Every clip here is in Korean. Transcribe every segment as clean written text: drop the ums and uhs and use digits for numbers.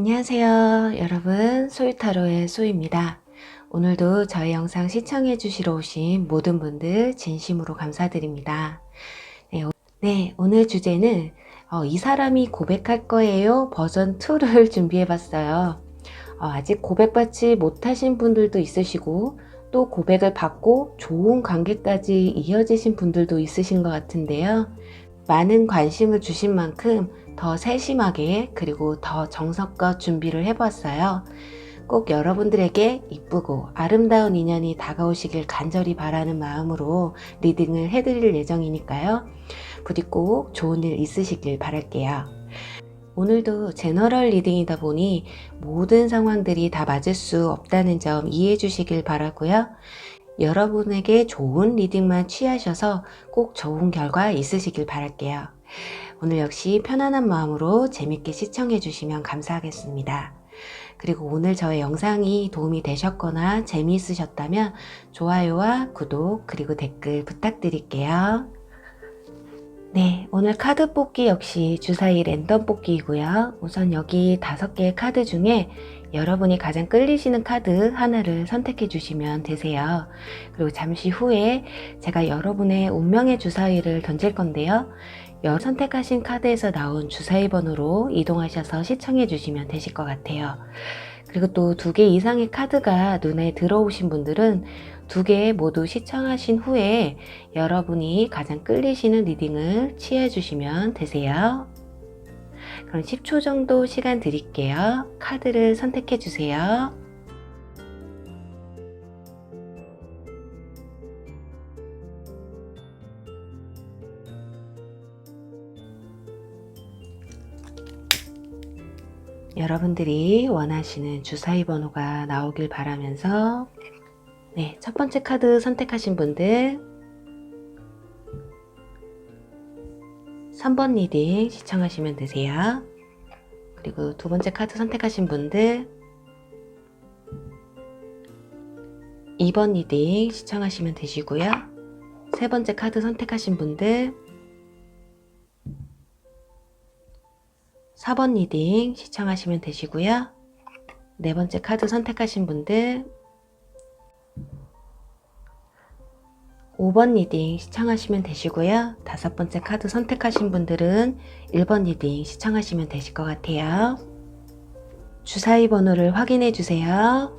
안녕하세요 여러분, 소유타로의 소유입니다. 오늘도 저희 영상 시청해 주시러 오신 모든 분들 진심으로 감사드립니다. 오늘 주제는 이 사람이 고백할 거예요 버전 2를 준비해 봤어요. 아직 고백받지 못하신 분들도 있으시고 또 고백을 받고 좋은 관계까지 이어지신 분들도 있으신 것 같은데요. 많은 관심을 주신 만큼 더 세심하게 그리고 더 정성껏 준비를 해봤어요. 꼭 여러분들에게 이쁘고 아름다운 인연이 다가오시길 간절히 바라는 마음으로 리딩을 해드릴 예정이니까요. 부디 꼭 좋은 일 있으시길 바랄게요. 오늘도 제너럴 리딩이다 보니 모든 상황들이 다 맞을 수 없다는 점 이해해 주시길 바라고요. 여러분에게 좋은 리딩만 취하셔서 꼭 좋은 결과 있으시길 바랄게요. 오늘 역시 편안한 마음으로 재밌게 시청해 주시면 감사하겠습니다. 그리고 오늘 저의 영상이 도움이 되셨거나 재미있으셨다면 좋아요와 구독 그리고 댓글 부탁드릴게요. 네, 오늘 카드 뽑기 역시 주사위 랜덤 뽑기이고요. 우선 여기 5개의 카드 중에 여러분이 가장 끌리시는 카드 하나를 선택해 주시면 되세요. 그리고 잠시 후에 제가 여러분의 운명의 주사위를 던질 건데요. 선택하신 카드에서 나온 주사위 번호로 이동하셔서 시청해 주시면 되실 것 같아요. 그리고 또 2개 이상의 카드가 눈에 들어오신 분들은 2개 모두 시청하신 후에 여러분이 가장 끌리시는 리딩을 취해 주시면 되세요. 그럼 10초 정도 시간 드릴게요. 카드를 선택해 주세요. 여러분들이 원하시는 주사위 번호가 나오길 바라면서 네, 첫 번째 카드 선택하신 분들 3번 리딩 시청하시면 되세요. 그리고 두 번째 카드 선택하신 분들 2번 리딩 시청하시면 되시고요. 세 번째 카드 선택하신 분들 4번 리딩 시청하시면 되시고요. 네 번째 카드 선택하신 분들 5번 리딩 시청하시면 되시고요. 5번째 카드 선택하신 분들은 1번 리딩 시청하시면 되실 것 같아요. 주사위 번호를 확인해 주세요.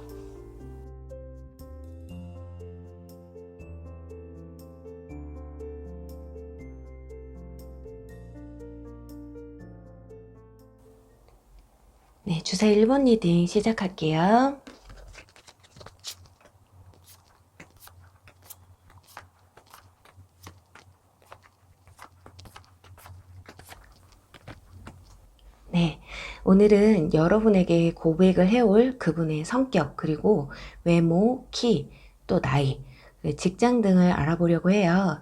네, 주사위 1번 리딩 시작할게요. 네, 오늘은 여러분에게 고백을 해올 그분의 성격, 그리고 외모, 키, 또 나이, 직장 등을 알아보려고 해요.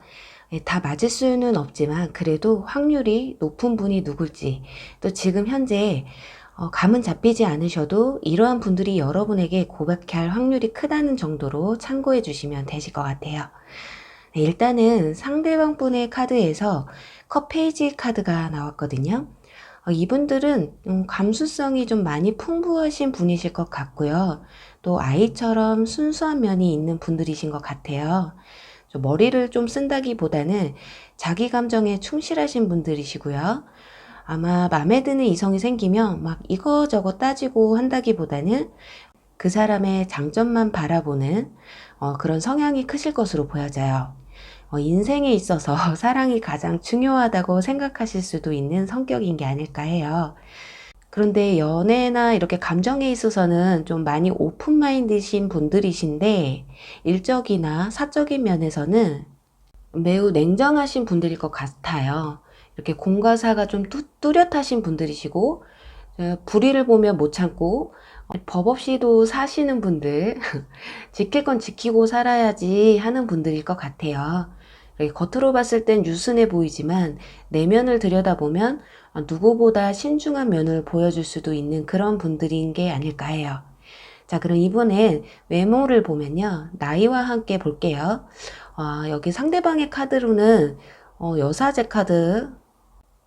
다 맞을 수는 없지만 그래도 확률이 높은 분이 누굴지, 또 지금 현재 감은 잡히지 않으셔도 이러한 분들이 여러분에게 고백할 확률이 크다는 정도로 참고해 주시면 되실 것 같아요. 네, 일단은 상대방 분의 카드에서 컵 페이지 카드가 나왔거든요. 이분들은 감수성이 좀 많이 풍부하신 분이실 것 같고요. 또 아이처럼 순수한 면이 있는 분들이신 것 같아요. 머리를 좀 쓴다기보다는 자기 감정에 충실하신 분들이시고요. 아마 마음에 드는 이성이 생기면 막 이거저거 따지고 한다기보다는 그 사람의 장점만 바라보는 그런 성향이 크실 것으로 보여져요. 인생에 있어서 사랑이 가장 중요하다고 생각하실 수도 있는 성격인 게 아닐까 해요. 그런데 연애나 이렇게 감정에 있어서는 좀 많이 오픈마인드신 분들이신데 일적이나 사적인 면에서는 매우 냉정하신 분들일 것 같아요. 이렇게 공과 사가 좀 뚜렷하신 분들이시고 불의를 보면 못 참고 법 없이도 사시는 분들 지킬 건 지키고 살아야지 하는 분들일 것 같아요. 겉으로 봤을 땐 유순해 보이지만 내면을 들여다보면 누구보다 신중한 면을 보여줄 수도 있는 그런 분들인 게 아닐까 해요. 자, 그럼 이번엔 외모를 보면요. 나이와 함께 볼게요. 여기 상대방의 카드로는 여사제 카드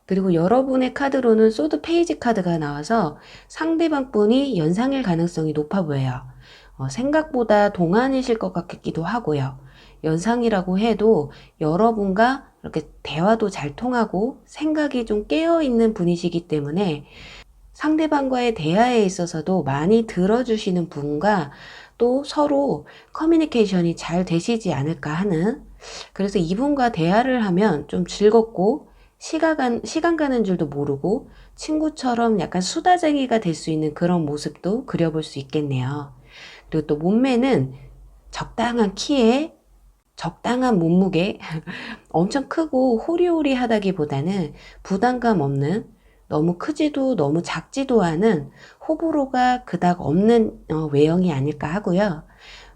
그리고 여러분의 카드로는 소드 페이지 카드가 나와서 상대방 분이 연상일 가능성이 높아 보여요. 생각보다 동안이실 것 같기도 하고요. 연상이라고 해도 여러분과 이렇게 대화도 잘 통하고 생각이 좀 깨어있는 분이시기 때문에 상대방과의 대화에 있어서도 많이 들어주시는 분과 또 서로 커뮤니케이션이 잘 되시지 않을까 하는, 그래서 이분과 대화를 하면 좀 즐겁고 시간 가는 줄도 모르고 친구처럼 약간 수다쟁이가 될 수 있는 그런 모습도 그려볼 수 있겠네요. 그리고 또 몸매는 적당한 키에 적당한 몸무게, 엄청 크고 호리호리하다기보다는 부담감 없는, 너무 크지도 너무 작지도 않은 호불호가 그닥 없는 외형이 아닐까 하고요.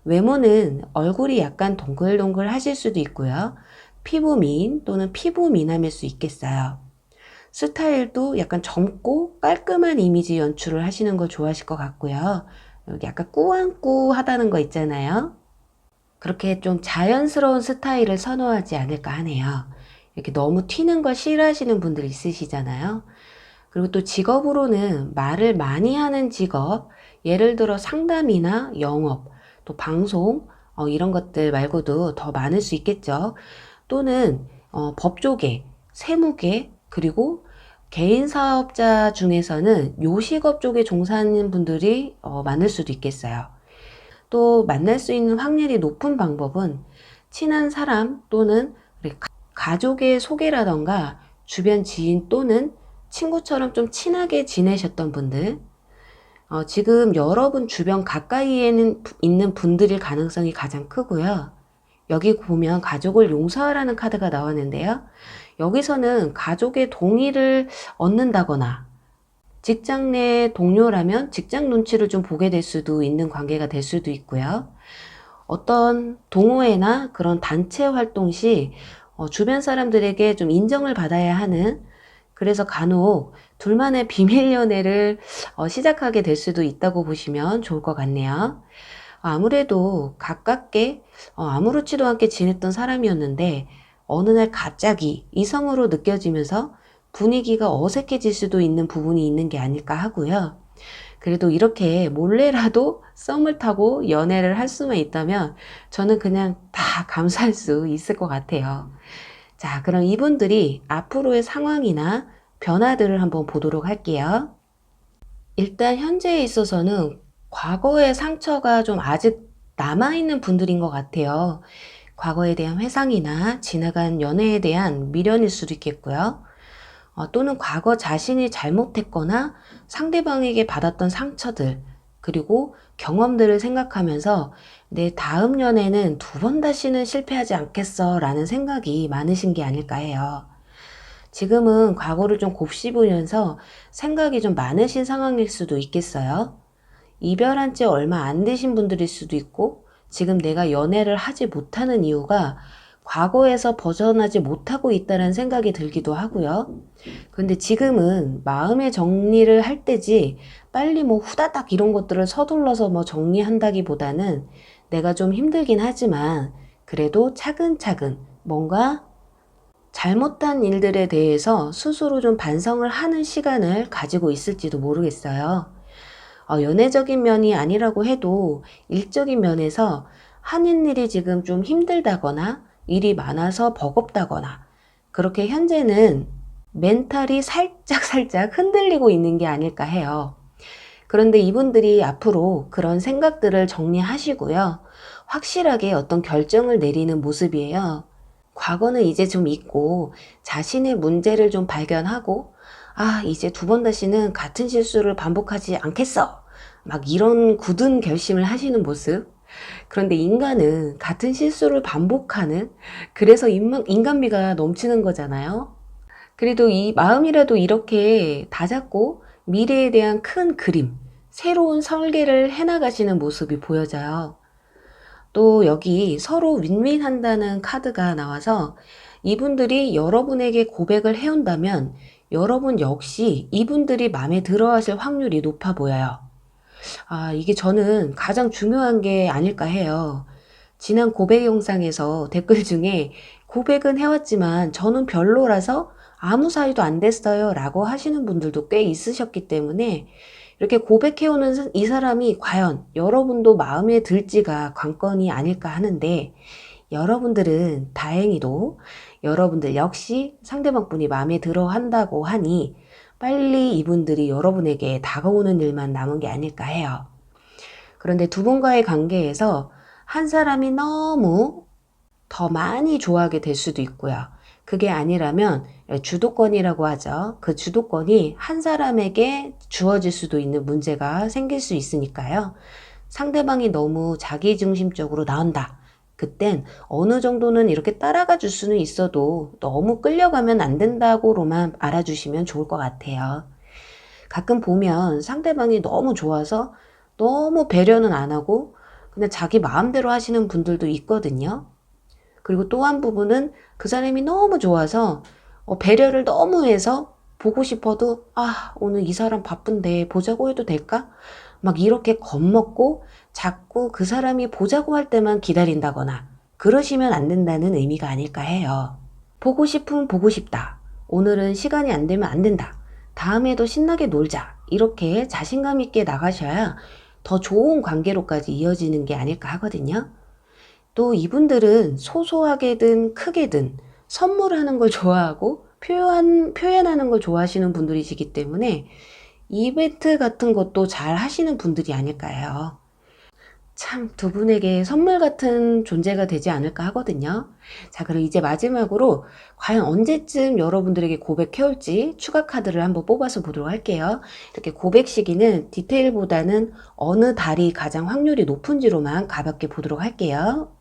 외모는 얼굴이 약간 동글동글 하실 수도 있고요. 피부 미인 또는 피부 미남일 수 있겠어요. 스타일도 약간 젊고 깔끔한 이미지 연출을 하시는 걸 좋아하실 것 같고요. 여기 약간 꾸안꾸하다는 거 있잖아요. 그렇게 좀 자연스러운 스타일을 선호하지 않을까 하네요. 이렇게 너무 튀는 걸 싫어하시는 분들 있으시잖아요. 그리고 또 직업으로는 말을 많이 하는 직업, 예를 들어 상담이나 영업, 또 방송, 이런 것들 말고도 더 많을 수 있겠죠. 또는 법조계, 세무계, 그리고 개인 사업자 중에서는 요식업 쪽에 종사하는 분들이 많을 수도 있겠어요. 또 만날 수 있는 확률이 높은 방법은 친한 사람 또는 우리 가족의 소개라던가 주변 지인 또는 친구처럼 좀 친하게 지내셨던 분들, 지금 여러분 주변 가까이에는 있는 분들일 가능성이 가장 크고요. 여기 보면 가족을 용서하라는 카드가 나왔는데요. 여기서는 가족의 동의를 얻는다거나 직장 내 동료라면 직장 눈치를 좀 보게 될 수도 있는 관계가 될 수도 있고요. 어떤 동호회나 그런 단체 활동 시 주변 사람들에게 좀 인정을 받아야 하는, 그래서 간혹 둘만의 비밀 연애를 시작하게 될 수도 있다고 보시면 좋을 것 같네요. 아무래도 가깝게 아무렇지도 않게 지냈던 사람이었는데 어느 날 갑자기 이성으로 느껴지면서 분위기가 어색해질 수도 있는 부분이 있는 게 아닐까 하고요. 그래도 이렇게 몰래라도 썸을 타고 연애를 할 수만 있다면 저는 그냥 다 감수할 수 있을 것 같아요. 자, 그럼 이분들이 앞으로의 상황이나 변화들을 한번 보도록 할게요. 일단 현재에 있어서는 과거의 상처가 좀 아직 남아있는 분들인 것 같아요. 과거에 대한 회상이나 지나간 연애에 대한 미련일 수도 있겠고요. 또는 과거 자신이 잘못했거나 상대방에게 받았던 상처들, 그리고 경험들을 생각하면서 내 다음 연애는 두 번 다시는 실패하지 않겠어 라는 생각이 많으신 게 아닐까 해요. 지금은 과거를 좀 곱씹으면서 생각이 좀 많으신 상황일 수도 있겠어요. 이별한 지 얼마 안 되신 분들일 수도 있고, 지금 내가 연애를 하지 못하는 이유가 과거에서 벗어나지 못하고 있다는 생각이 들기도 하고요. 근데 지금은 마음의 정리를 할 때지 빨리 뭐 후다닥 이런 것들을 서둘러서 뭐 정리한다기보다는 내가 좀 힘들긴 하지만 그래도 차근차근 뭔가 잘못한 일들에 대해서 스스로 좀 반성을 하는 시간을 가지고 있을지도 모르겠어요. 연애적인 면이 아니라고 해도 일적인 면에서 하는 일이 지금 좀 힘들다거나 일이 많아서 버겁다거나 그렇게 현재는 멘탈이 살짝 흔들리고 있는 게 아닐까 해요. 그런데 이분들이 앞으로 그런 생각들을 정리하시고요. 확실하게 어떤 결정을 내리는 모습이에요. 과거는 이제 좀 잊고 자신의 문제를 좀 발견하고, 이제 두 번 다시는 같은 실수를 반복하지 않겠어. 막 이런 굳은 결심을 하시는 모습. 그런데 인간은 같은 실수를 반복하는, 그래서 인간미가 넘치는 거잖아요. 그래도 이 마음이라도 이렇게 다잡고 미래에 대한 큰 그림, 새로운 설계를 해나가시는 모습이 보여져요. 또 여기 서로 윈윈한다는 카드가 나와서 이분들이 여러분에게 고백을 해온다면 여러분 역시 이분들이 마음에 들어 하실 확률이 높아 보여요. 이게 저는 가장 중요한 게 아닐까 해요. 지난 고백 영상에서 댓글 중에 고백은 해왔지만 저는 별로라서 아무 사이도 안 됐어요 라고 하시는 분들도 꽤 있으셨기 때문에 이렇게 고백해오는 이 사람이 과연 여러분도 마음에 들지가 관건이 아닐까 하는데, 여러분들은 다행히도 여러분들 역시 상대방 분이 마음에 들어 한다고 하니 빨리 이분들이 여러분에게 다가오는 일만 남은 게 아닐까 해요. 그런데 두 분과의 관계에서 한 사람이 너무 더 많이 좋아하게 될 수도 있고요. 그게 아니라면 주도권이라고 하죠. 그 주도권이 한 사람에게 주어질 수도 있는 문제가 생길 수 있으니까요. 상대방이 너무 자기중심적으로 나온다. 그땐 어느 정도는 이렇게 따라가 줄 수는 있어도 너무 끌려가면 안 된다고로만 알아주시면 좋을 것 같아요. 가끔 보면 상대방이 너무 좋아서 너무 배려는 안 하고 그냥 자기 마음대로 하시는 분들도 있거든요. 그리고 또 한 부분은 그 사람이 너무 좋아서 배려를 너무 해서 보고 싶어도 오늘 이 사람 바쁜데 보자고 해도 될까? 막 이렇게 겁먹고 자꾸 그 사람이 보자고 할 때만 기다린다거나 그러시면 안 된다는 의미가 아닐까 해요. 보고 싶으면 보고 싶다. 오늘은 시간이 안 되면 안 된다. 다음에도 신나게 놀자. 이렇게 자신감 있게 나가셔야 더 좋은 관계로까지 이어지는 게 아닐까 하거든요. 또 이분들은 소소하게든 크게든 선물하는 걸 좋아하고 표현하는 걸 좋아하시는 분들이시기 때문에 이벤트 같은 것도 잘 하시는 분들이 아닐까 해요. 참 두 분에게 선물 같은 존재가 되지 않을까 하거든요. 자, 그럼 이제 마지막으로 과연 언제쯤 여러분들에게 고백해올지 추가 카드를 한번 뽑아서 보도록 할게요. 이렇게 고백 시기는 디테일보다는 어느 달이 가장 확률이 높은지로만 가볍게 보도록 할게요.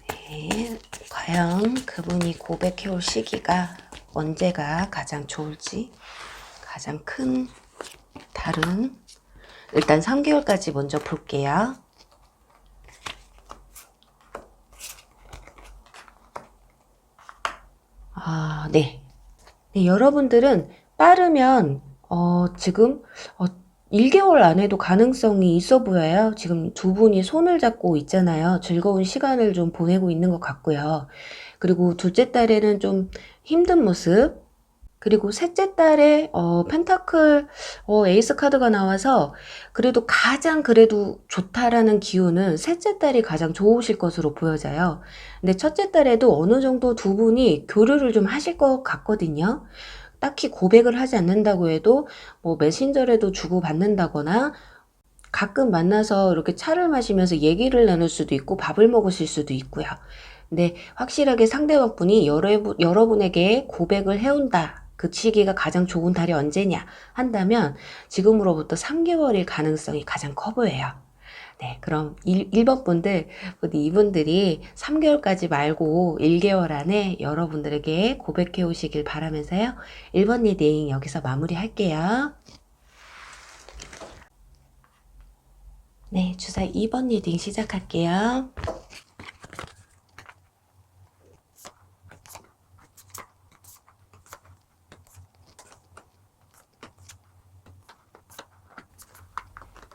네, 과연 그분이 고백해올 시기가 언제가 가장 좋을지, 가장 큰 달은 일단 3개월까지 먼저 볼게요. 네. 네, 여러분들은 빠르면 지금 1개월 안에도 가능성이 있어 보여요. 지금 두 분이 손을 잡고 있잖아요. 즐거운 시간을 좀 보내고 있는 것 같고요. 그리고 둘째 딸에는 좀 힘든 모습, 그리고 셋째 딸에 펜타클 에이스 카드가 나와서 그래도 가장 그래도 좋다라는 기운은 셋째 딸이 가장 좋으실 것으로 보여져요. 근데 첫째 딸에도 어느 정도 두 분이 교류를 좀 하실 것 같거든요. 딱히 고백을 하지 않는다고 해도 뭐 메신저라도 주고받는다거나 가끔 만나서 이렇게 차를 마시면서 얘기를 나눌 수도 있고 밥을 먹으실 수도 있고요. 근데 확실하게 상대방분이 여러분에게 고백을 해온다. 그 시기가 가장 좋은 달이 언제냐 한다면 지금으로부터 3개월일 가능성이 가장 커 보여요. 네, 그럼 1번 분들, 이분들이 3개월까지 말고 1개월 안에 여러분들에게 고백해 오시길 바라면서요. 1번 리딩 여기서 마무리 할게요. 네, 주사 2번 리딩 시작할게요.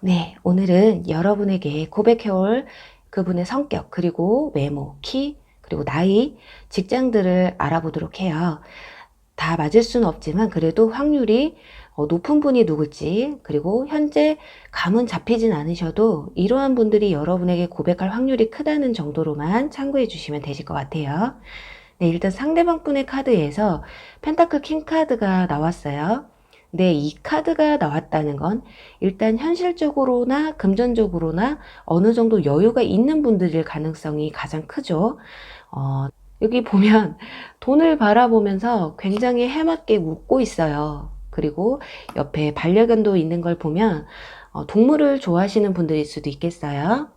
네, 오늘은 여러분에게 고백해올 그분의 성격, 그리고 외모, 키, 그리고 나이, 직장들을 알아보도록 해요. 다 맞을 수는 없지만 그래도 확률이 높은 분이 누굴지, 그리고 현재 감은 잡히진 않으셔도 이러한 분들이 여러분에게 고백할 확률이 크다는 정도로만 참고해 주시면 되실 것 같아요. 네, 일단 상대방 분의 카드에서 펜타클 킹 카드가 나왔어요. 네, 이 카드가 나왔다는 건 일단 현실적으로나 금전적으로나 어느 정도 여유가 있는 분들일 가능성이 가장 크죠. 여기 보면 돈을 바라보면서 굉장히 해맑게 웃고 있어요. 그리고 옆에 반려견도 있는 걸 보면 동물을 좋아하시는 분들일 수도 있겠어요.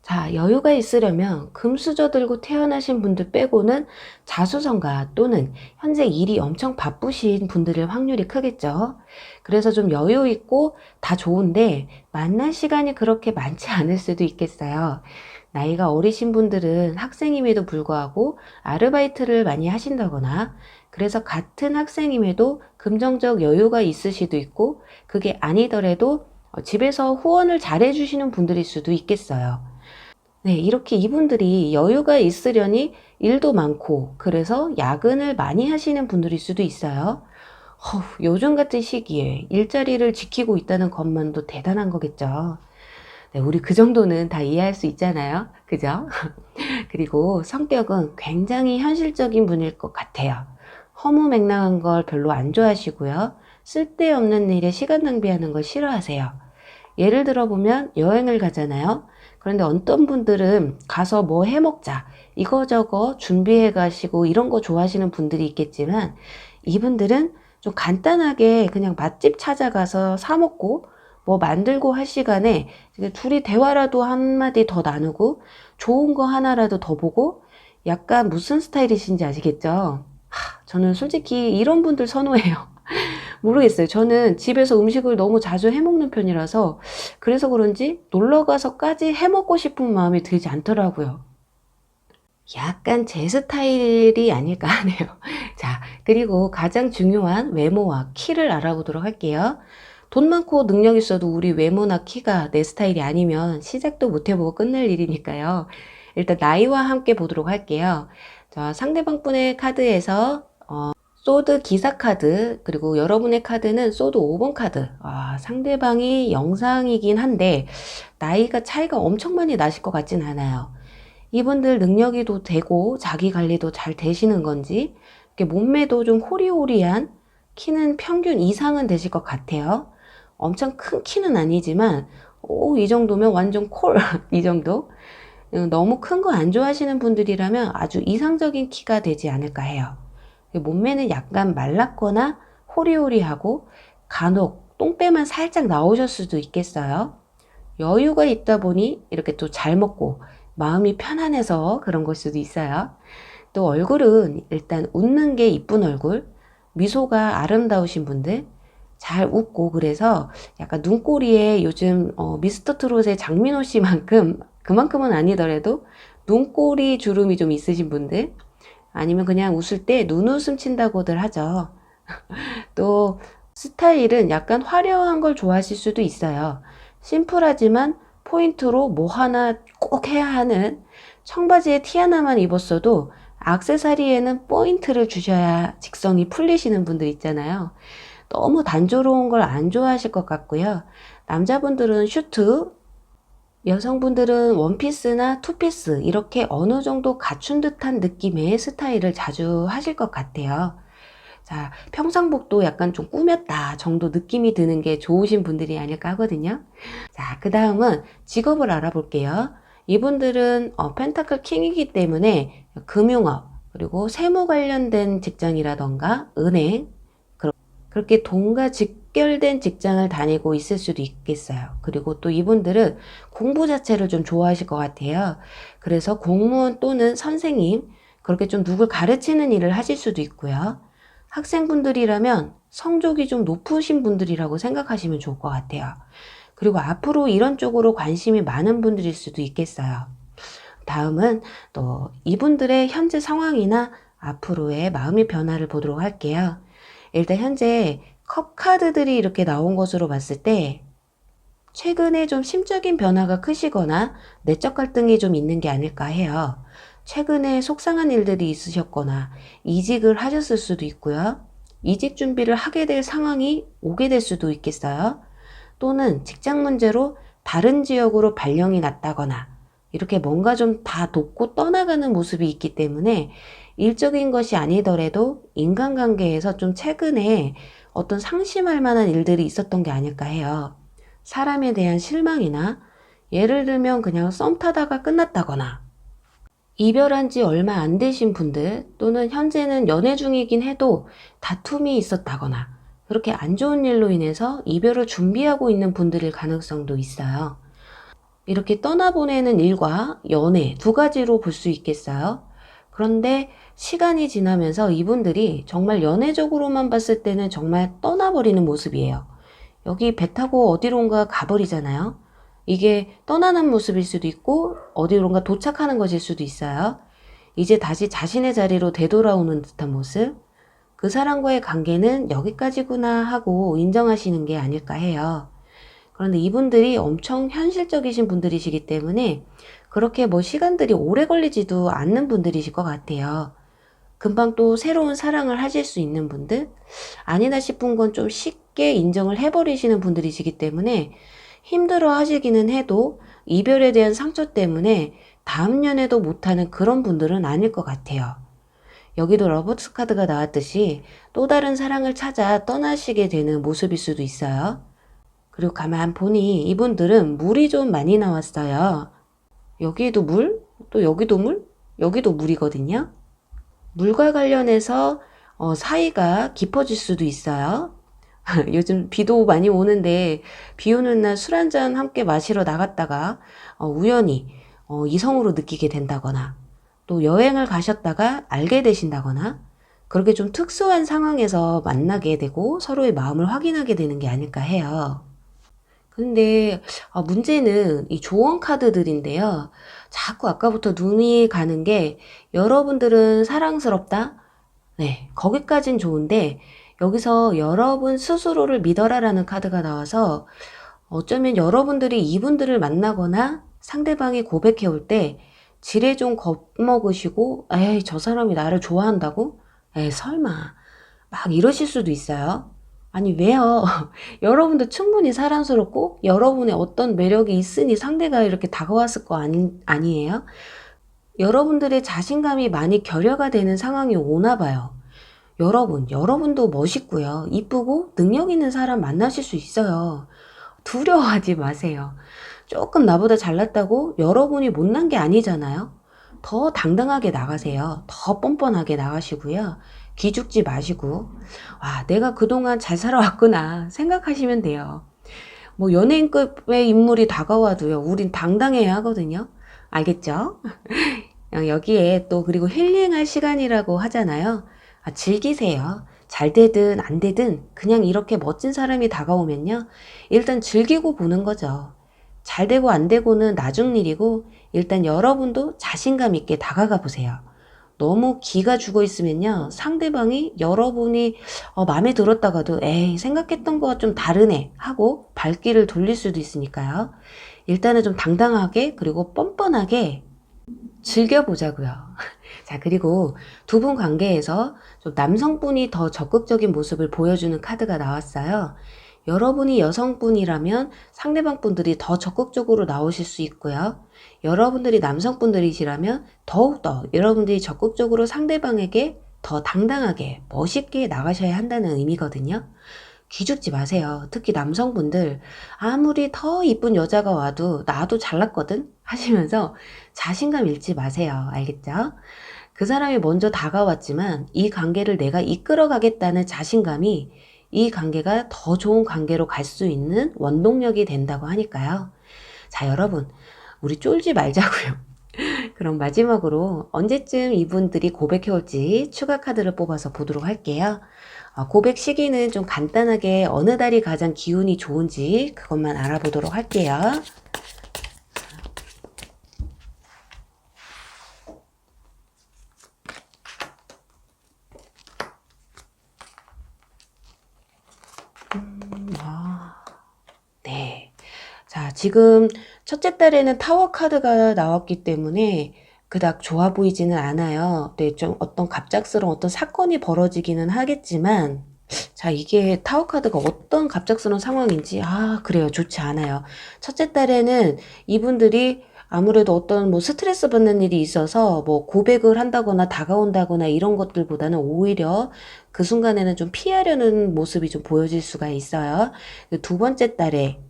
자, 여유가 있으려면 금수저 들고 태어나신 분들 빼고는 자수성가 또는 현재 일이 엄청 바쁘신 분들일 확률이 크겠죠. 그래서 좀 여유 있고 다 좋은데 만날 시간이 그렇게 많지 않을 수도 있겠어요. 나이가 어리신 분들은 학생임에도 불구하고 아르바이트를 많이 하신다거나 그래서 같은 학생임에도 금전적 여유가 있을 수도 있고 그게 아니더라도 집에서 후원을 잘 해주시는 분들일 수도 있겠어요. 네, 이렇게 이분들이 여유가 있으려니 일도 많고 그래서 야근을 많이 하시는 분들일 수도 있어요. 요즘 같은 시기에 일자리를 지키고 있다는 것만도 대단한 거겠죠. 네, 우리 그 정도는 다 이해할 수 있잖아요. 그죠? 그리고 성격은 굉장히 현실적인 분일 것 같아요. 허무맹랑한 걸 별로 안 좋아하시고요. 쓸데없는 일에 시간 낭비하는 걸 싫어하세요. 예를 들어 보면 여행을 가잖아요. 그런데 어떤 분들은 가서 뭐 해 먹자, 이거저거 준비해 가시고 이런 거 좋아하시는 분들이 있겠지만, 이분들은 좀 간단하게 그냥 맛집 찾아가서 사 먹고 뭐 만들고 할 시간에 둘이 대화라도 한마디 더 나누고 좋은 거 하나라도 더 보고, 약간 무슨 스타일이신지 아시겠죠? 저는 솔직히 이런 분들 선호해요. 모르겠어요. 저는 집에서 음식을 너무 자주 해 먹는 편이라서 그래서 그런지 놀러 가서까지 해 먹고 싶은 마음이 들지 않더라고요. 약간 제 스타일이 아닐까 하네요. 자, 그리고 가장 중요한 외모와 키를 알아보도록 할게요. 돈 많고 능력 있어도 우리 외모나 키가 내 스타일이 아니면 시작도 못 해보고 끝낼 일이니까요. 일단 나이와 함께 보도록 할게요. 자, 상대방 분의 카드에서 소드 기사 카드, 그리고 여러분의 카드는 소드 5번 카드. 상대방이 영상이긴 한데 나이가 차이가 엄청 많이 나실 것 같진 않아요. 이분들 능력이 도 되고 자기 관리도 잘 되시는 건지, 이렇게 몸매도 좀 호리호리한, 키는 평균 이상은 되실 것 같아요. 엄청 큰 키는 아니지만 이 정도면 완전 콜 이 정도. 너무 큰 거 안 좋아하시는 분들이라면 아주 이상적인 키가 되지 않을까 해요. 몸매는 약간 말랐거나 호리호리하고 간혹 똥배만 살짝 나오실 수도 있겠어요. 여유가 있다 보니 이렇게 또 잘 먹고 마음이 편안해서 그런 걸 수도 있어요. 또 얼굴은 일단 웃는 게 이쁜 얼굴, 미소가 아름다우신 분들, 잘 웃고, 그래서 약간 눈꼬리에 요즘 미스터 트롯의 장민호 씨만큼, 그만큼은 아니더라도 눈꼬리 주름이 좀 있으신 분들, 아니면 그냥 웃을 때 눈웃음 친다고들 하죠. 또 스타일은 약간 화려한 걸 좋아하실 수도 있어요. 심플하지만 포인트로 뭐 하나 꼭 해야 하는, 청바지에 티 하나만 입었어도 액세서리에는 포인트를 주셔야 직성이 풀리시는 분들 있잖아요. 너무 단조로운 걸 안 좋아하실 것 같고요. 남자분들은 슈트, 여성분들은 원피스나 투피스, 이렇게 어느 정도 갖춘 듯한 느낌의 스타일을 자주 하실 것 같아요. 자, 평상복도 약간 좀 꾸몄다 정도 느낌이 드는 게 좋으신 분들이 아닐까 하거든요. 자, 그 다음은 직업을 알아볼게요. 이분들은 펜타클 킹이기 때문에 금융업, 그리고 세무 관련된 직장이라던가 은행, 그렇게 돈과 직결된 직장을 다니고 있을 수도 있겠어요. 그리고 또 이분들은 공부 자체를 좀 좋아하실 것 같아요. 그래서 공무원 또는 선생님, 그렇게 좀 누굴 가르치는 일을 하실 수도 있고요. 학생분들이라면 성적이 좀 높으신 분들이라고 생각하시면 좋을 것 같아요. 그리고 앞으로 이런 쪽으로 관심이 많은 분들일 수도 있겠어요. 다음은 또 이분들의 현재 상황이나 앞으로의 마음의 변화를 보도록 할게요. 일단 현재 컵 카드들이 이렇게 나온 것으로 봤을 때 최근에 좀 심적인 변화가 크시거나 내적 갈등이 좀 있는 게 아닐까 해요. 최근에 속상한 일들이 있으셨거나 이직을 하셨을 수도 있고요. 이직 준비를 하게 될 상황이 오게 될 수도 있겠어요. 또는 직장 문제로 다른 지역으로 발령이 났다거나 이렇게 뭔가 좀 다 돕고 떠나가는 모습이 있기 때문에 일적인 것이 아니더라도 인간관계에서 좀 최근에 어떤 상심할 만한 일들이 있었던 게 아닐까 해요. 사람에 대한 실망이나, 예를 들면 그냥 썸 타다가 끝났다거나, 이별한 지 얼마 안 되신 분들, 또는 현재는 연애 중이긴 해도 다툼이 있었다거나, 그렇게 안 좋은 일로 인해서 이별을 준비하고 있는 분들일 가능성도 있어요. 이렇게 떠나보내는 일과 연애 두 가지로 볼 수 있겠어요. 그런데 시간이 지나면서 이분들이 정말 연애적으로만 봤을 때는 정말 떠나버리는 모습이에요. 여기 배 타고 어디론가 가버리잖아요. 이게 떠나는 모습일 수도 있고 어디론가 도착하는 것일 수도 있어요. 이제 다시 자신의 자리로 되돌아오는 듯한 모습. 그 사람과의 관계는 여기까지구나 하고 인정하시는 게 아닐까 해요. 그런데 이분들이 엄청 현실적이신 분들이시기 때문에 그렇게 뭐 시간들이 오래 걸리지도 않는 분들이실 것 같아요. 금방 또 새로운 사랑을 하실 수 있는 분들, 아니다 싶은 건 좀 쉽게 인정을 해버리시는 분들이시기 때문에 힘들어 하시기는 해도 이별에 대한 상처 때문에 다음 연애도 못하는 그런 분들은 아닐 것 같아요. 여기도 러버스 카드가 나왔듯이 또 다른 사랑을 찾아 떠나시게 되는 모습일 수도 있어요. 그리고 가만 보니 이분들은 물이 좀 많이 나왔어요. 여기도 물, 또 여기도 물, 여기도 물이거든요. 물과 관련해서 사이가 깊어질 수도 있어요. 요즘 비도 많이 오는데 비 오는 날 술 한잔 함께 마시러 나갔다가 우연히 이성으로 느끼게 된다거나 또 여행을 가셨다가 알게 되신다거나 그렇게 좀 특수한 상황에서 만나게 되고 서로의 마음을 확인하게 되는 게 아닐까 해요. 근데 문제는 이 조언 카드들인데요. 자꾸 아까부터 눈이 가는 게 여러분들은 사랑스럽다? 네, 거기까진 좋은데 여기서 여러분 스스로를 믿어라라는 카드가 나와서 어쩌면 여러분들이 이분들을 만나거나 상대방이 고백해 올 때 지레 좀 겁먹으시고 에이 저 사람이 나를 좋아한다고? 에이 설마 막 이러실 수도 있어요. 아니 왜요? 여러분도 충분히 사랑스럽고 여러분의 어떤 매력이 있으니 상대가 이렇게 다가왔을 거 아니에요? 여러분들의 자신감이 많이 결여가 되는 상황이 오나 봐요. 여러분도 멋있고요. 이쁘고 능력 있는 사람 만나실 수 있어요. 두려워하지 마세요. 조금 나보다 잘났다고 여러분이 못난 게 아니잖아요. 더 당당하게 나가세요. 더 뻔뻔하게 나가시고요. 기죽지 마시고, 와, 내가 그동안 잘 살아왔구나 생각하시면 돼요. 뭐 연예인급의 인물이 다가와도요. 우린 당당해야 하거든요. 알겠죠? 여기에 또 그리고 힐링할 시간이라고 하잖아요. 즐기세요. 잘 되든 안 되든 그냥 이렇게 멋진 사람이 다가오면요. 일단 즐기고 보는 거죠. 잘 되고 안 되고는 나중 일이고 일단 여러분도 자신감 있게 다가가 보세요. 너무 기가 죽어 있으면요. 상대방이 여러분이 마음에 들었다가도 에이 생각했던 거와 좀 다르네 하고 발길을 돌릴 수도 있으니까요. 일단은 좀 당당하게 그리고 뻔뻔하게 즐겨보자고요. 자, 그리고 두 분 관계에서 좀 남성분이 더 적극적인 모습을 보여주는 카드가 나왔어요. 여러분이 여성분이라면 상대방 분들이 더 적극적으로 나오실 수 있고요. 여러분들이 남성분들이시라면 더욱더 여러분들이 적극적으로 상대방에게 더 당당하게 멋있게 나가셔야 한다는 의미거든요. 기죽지 마세요. 특히 남성분들 아무리 더 이쁜 여자가 와도 나도 잘났거든 하시면서 자신감 잃지 마세요. 알겠죠? 그 사람이 먼저 다가왔지만 이 관계를 내가 이끌어 가겠다는 자신감이 이 관계가 더 좋은 관계로 갈 수 있는 원동력이 된다고 하니까요. 자, 여러분, 우리 쫄지 말자고요. 그럼 마지막으로 언제쯤 이분들이 고백해 올지 추가 카드를 뽑아서 보도록 할게요. 고백 시기는 좀 간단하게 어느 달이 가장 기운이 좋은지 그것만 알아보도록 할게요. 네. 자, 지금 첫째 달에는 타워 카드가 나왔기 때문에 그닥 좋아 보이지는 않아요. 네, 좀 어떤 갑작스러운 어떤 사건이 벌어지기는 하겠지만, 자, 이게 타워 카드가 어떤 갑작스러운 상황인지, 그래요. 좋지 않아요. 첫째 달에는 이분들이 아무래도 어떤 뭐 스트레스 받는 일이 있어서 뭐 고백을 한다거나 다가온다거나 이런 것들보다는 오히려 그 순간에는 좀 피하려는 모습이 좀 보여질 수가 있어요. 두 번째 달에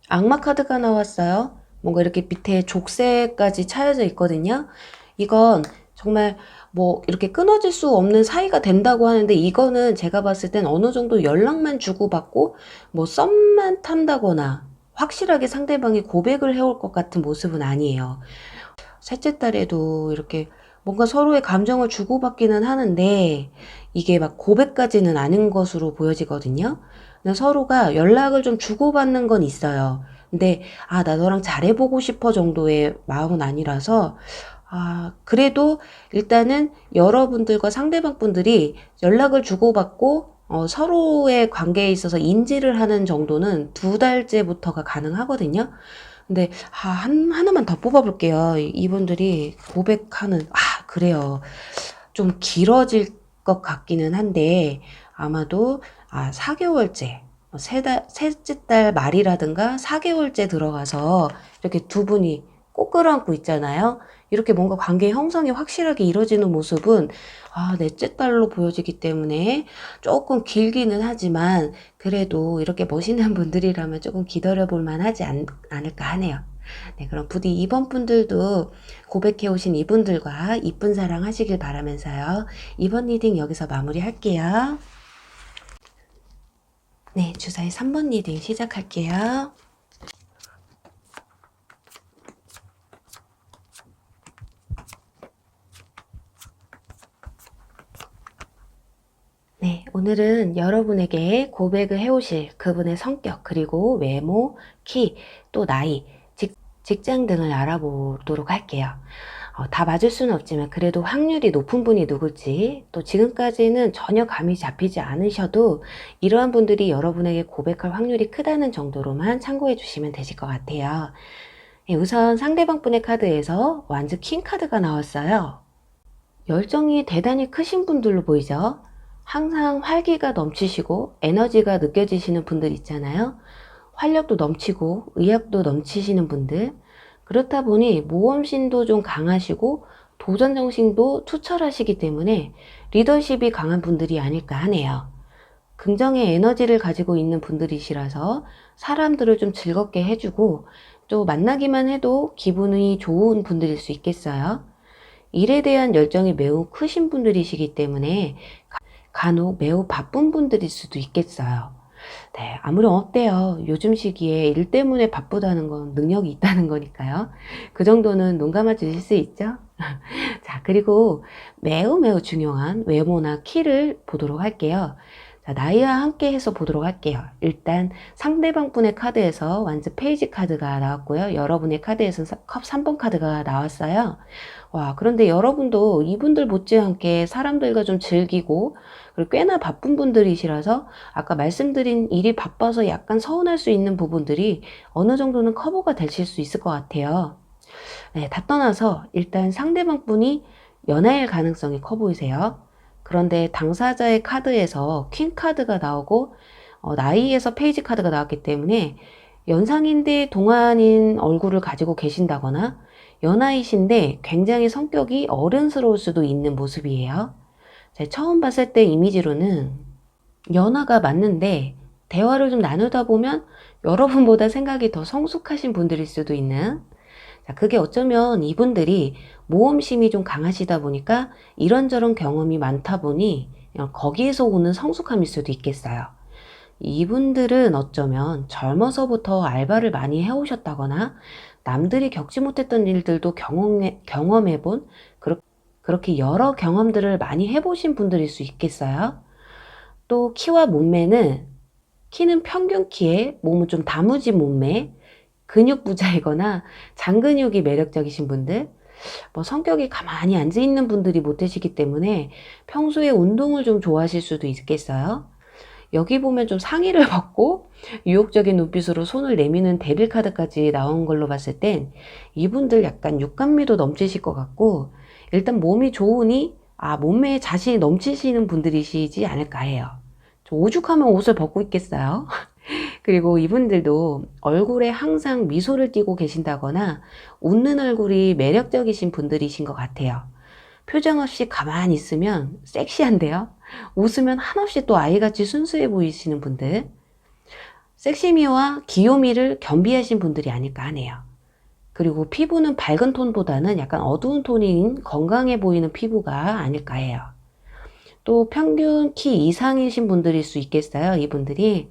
악마 카드가 나왔어요. 뭔가 이렇게 밑에 족쇄까지 차여져 있거든요. 이건 정말 뭐 이렇게 끊어질 수 없는 사이가 된다고 하는데 이거는 제가 봤을 땐 어느 정도 연락만 주고받고 뭐 썸만 탄다거나 확실하게 상대방이 고백을 해올 것 같은 모습은 아니에요. 셋째 달에도 이렇게 뭔가 서로의 감정을 주고받기는 하는데 이게 막 고백까지는 아닌 것으로 보여지거든요. 근데 서로가 연락을 좀 주고받는 건 있어요. 근데 나 너랑 잘해보고 싶어 정도의 마음은 아니라서 그래도 일단은 여러분들과 상대방 분들이 연락을 주고받고 서로의 관계에 있어서 인지를 하는 정도는 두 달째부터가 가능하거든요. 근데 하나만 더 뽑아볼게요. 이분들이 고백하는 그래요. 좀 길어질 것 같기는 한데 아마도 4개월째 셋째 딸 말이라든가 4개월째 들어가서 이렇게 두 분이 꼭 끌어안고 있잖아요. 이렇게 뭔가 관계 형성이 확실하게 이루어지는 모습은 넷째 딸로 보여지기 때문에 조금 길기는 하지만 그래도 이렇게 멋있는 분들이라면 조금 기다려 볼 만하지 않을까 하네요. 네, 그럼 부디 이번 분들도 고백해 오신 이분들과 이쁜 사랑 하시길 바라면서요. 이번 리딩 여기서 마무리 할게요. 네, 주사위 3번 리딩 시작할게요. 네, 오늘은 여러분에게 고백을 해오실 그분의 성격, 그리고 외모, 키, 또 나이, 직장 등을 알아보도록 할게요. 다 맞을 수는 없지만 그래도 확률이 높은 분이 누굴지, 또 지금까지는 전혀 감이 잡히지 않으셔도 이러한 분들이 여러분에게 고백할 확률이 크다는 정도로만 참고해 주시면 되실 것 같아요. 네, 우선 상대방 분의 카드에서 완즈 킹 카드가 나왔어요. 열정이 대단히 크신 분들로 보이죠? 항상 활기가 넘치시고 에너지가 느껴지시는 분들 있잖아요. 활력도 넘치고 의욕도 넘치시는 분들. 그렇다 보니 모험심도 좀 강하시고 도전정신도 투철하시기 때문에 리더십이 강한 분들이 아닐까 하네요. 긍정의 에너지를 가지고 있는 분들이시라서 사람들을 좀 즐겁게 해주고 또 만나기만 해도 기분이 좋은 분들일 수 있겠어요. 일에 대한 열정이 매우 크신 분들이시기 때문에 간혹 매우 바쁜 분들일 수도 있겠어요. 네, 아무렴 어때요? 요즘 시기에 일 때문에 바쁘다는 건 능력이 있다는 거니까요. 그 정도는 눈 감아 주실 수 있죠? 자, 그리고 매우 중요한 외모나 키를 보도록 할게요. 자, 나이와 함께 해서 보도록 할게요. 일단 상대방 분의 카드에서 완즈 페이지 카드가 나왔고요. 여러분의 카드에서는 컵 3번 카드가 나왔어요. 그런데 여러분도 이분들 못지않게 사람들과 좀 즐기고 그리고 꽤나 바쁜 분들이시라서 아까 말씀드린 일이 바빠서 약간 서운할 수 있는 부분들이 어느 정도는 커버가 되실 수 있을 것 같아요. 네, 다 떠나서 일단 상대방 분이 연하일 가능성이 커 보이세요. 그런데 당사자의 카드에서 퀸 카드가 나오고 나이에서 페이지 카드가 나왔기 때문에 연상인데 동안인 얼굴을 가지고 계신다거나 연하이신데 굉장히 성격이 어른스러울 수도 있는 모습이에요. 제가 처음 봤을 때 이미지로는 연하가 맞는데 대화를 좀 나누다 보면 여러분보다 생각이 더 성숙하신 분들일 수도 있는, 그게 어쩌면 이분들이 모험심이 좀 강하시다 보니까 이런저런 경험이 많다 보니 거기에서 오는 성숙함일 수도 있겠어요. 이분들은 어쩌면 젊어서부터 알바를 많이 해오셨다거나 남들이 겪지 못했던 일들도 경험해본 그렇게 여러 경험들을 많이 해보신 분들일 수 있겠어요. 또 키와 몸매는 키는 평균 키에 몸은 좀 다무진 몸매, 근육 부자이거나 장근육이 매력적이신 분들, 성격이 가만히 앉아있는 분들이 못 되시기 때문에 평소에 운동을 좀 좋아하실 수도 있겠어요. 여기 보면 좀 상의를 벗고 유혹적인 눈빛으로 손을 내미는 데빌 카드까지 나온 걸로 봤을 땐 이분들 약간 육감미도 넘치실 것 같고, 일단 몸이 좋으니 몸매에 자신이 넘치시는 분들이시지 않을까 해요. 오죽하면 옷을 벗고 있겠어요. 그리고 이분들도 얼굴에 항상 미소를 띠고 계신다거나 웃는 얼굴이 매력적이신 분들이신 것 같아요. 표정 없이 가만히 있으면 섹시한데요. 웃으면 한없이 또 아이같이 순수해 보이시는 분들. 섹시미와 귀요미를 겸비하신 분들이 아닐까 하네요. 그리고 피부는 밝은 톤보다는 약간 어두운 톤인 건강해 보이는 피부가 아닐까 해요. 또 평균 키 이상이신 분들일 수 있겠어요. 이분들이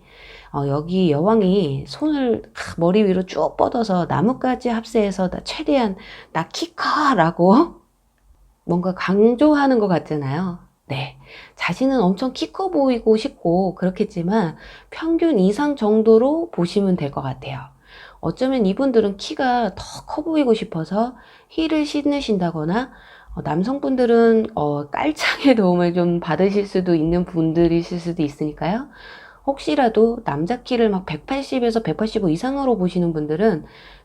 여기 여왕이 손을 머리 위로 쭉 뻗어서 나뭇가지 합세해서 최대한 나 키 커 라고 뭔가 강조하는 것 같잖아요. 네, 자신은 엄청 키 커 보이고 싶고 그렇겠지만 평균 이상 정도로 보시면 될 것 같아요. 어쩌면 이분들은 키가 더 커 보이고 싶어서 힐을 신으신다거나 남성분들은 깔창의 도움을 좀 받으실 수도 있는 분들이실 수도 있으니까요. 혹시라도 남자 키를 막 180에서 185 이상으로 보시는 분들은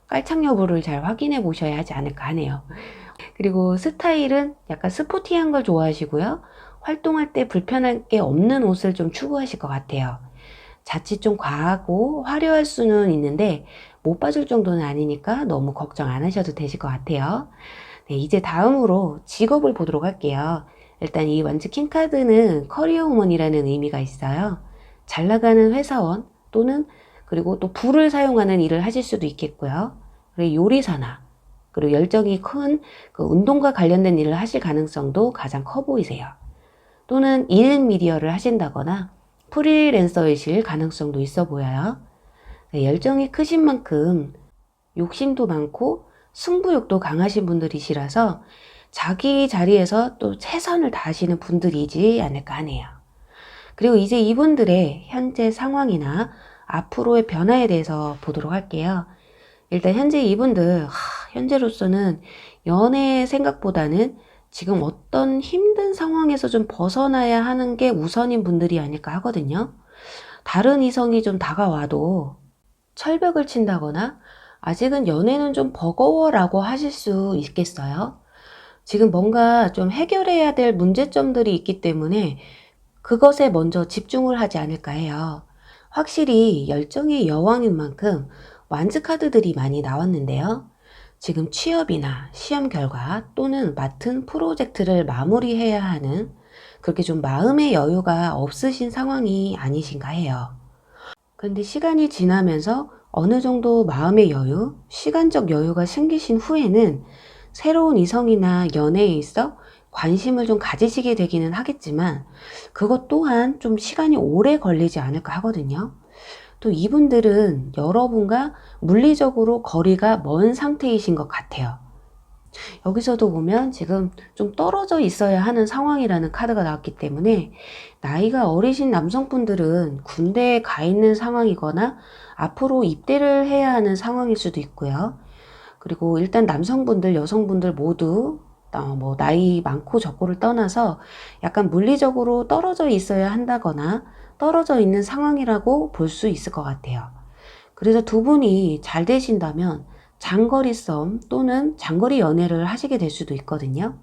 깔창 여부를 잘 확인해 보셔야 하지 않을까 하네요. 그리고 스타일은 약간 스포티한 걸 좋아하시고요. 활동할 때 불편할 게 없는 옷을 좀 추구하실 것 같아요. 자칫 좀 과하고 화려할 수는 있는데 못 봐줄 정도는 아니니까 너무 걱정 안 하셔도 되실 것 같아요. 네, 이제 다음으로 직업을 보도록 할게요. 일단 이 먼치킨 카드는 커리어 우먼이라는 의미가 있어요. 잘 나가는 회사원 또는 그리고 또 불을 사용하는 일을 하실 수도 있겠고요. 그리고 요리사나 그리고 열정이 큰 그 운동과 관련된 일을 하실 가능성도 가장 커 보이세요. 또는 일 미디어를 하신다거나 프리랜서이실 가능성도 있어 보여요. 네, 열정이 크신 만큼 욕심도 많고 승부욕도 강하신 분들이시라서 자기 자리에서 또 최선을 다하시는 분들이지 않을까 하네요. 그리고 이제 이분들의 현재 상황이나 앞으로의 변화에 대해서 보도록 할게요. 일단 현재 이분들, 현재로서는 연애 생각보다는 지금 어떤 힘든 상황에서 좀 벗어나야 하는 게 우선인 분들이 아닐까 하거든요. 다른 이성이 좀 다가와도 철벽을 친다거나 아직은 연애는 좀 버거워라고 하실 수 있겠어요. 지금 뭔가 좀 해결해야 될 문제점들이 있기 때문에 그것에 먼저 집중을 하지 않을까 해요. 확실히 열정의 여왕인 만큼 완즈 카드들이 많이 나왔는데요. 지금 취업이나 시험 결과 또는 맡은 프로젝트를 마무리해야 하는 그렇게 좀 마음의 여유가 없으신 상황이 아니신가 해요. 그런데 시간이 지나면서 어느 정도 마음의 여유, 시간적 여유가 생기신 후에는 새로운 이성이나 연애에 있어 관심을 좀 가지시게 되기는 하겠지만 그것 또한 좀 시간이 오래 걸리지 않을까 하거든요. 또 이분들은 여러분과 물리적으로 거리가 먼 상태이신 것 같아요. 여기서도 보면 지금 좀 떨어져 있어야 하는 상황이라는 카드가 나왔기 때문에 나이가 어리신 남성분들은 군대에 가 있는 상황이거나 앞으로 입대를 해야 하는 상황일 수도 있고요. 그리고 일단 남성분들, 여성분들 모두 뭐 나이 많고 적고를 떠나서 약간 물리적으로 떨어져 있어야 한다거나 떨어져 있는 상황이라고 볼 수 있을 것 같아요. 그래서 두 분이 잘 되신다면 장거리 썸 또는 장거리 연애를 하시게 될 수도 있거든요.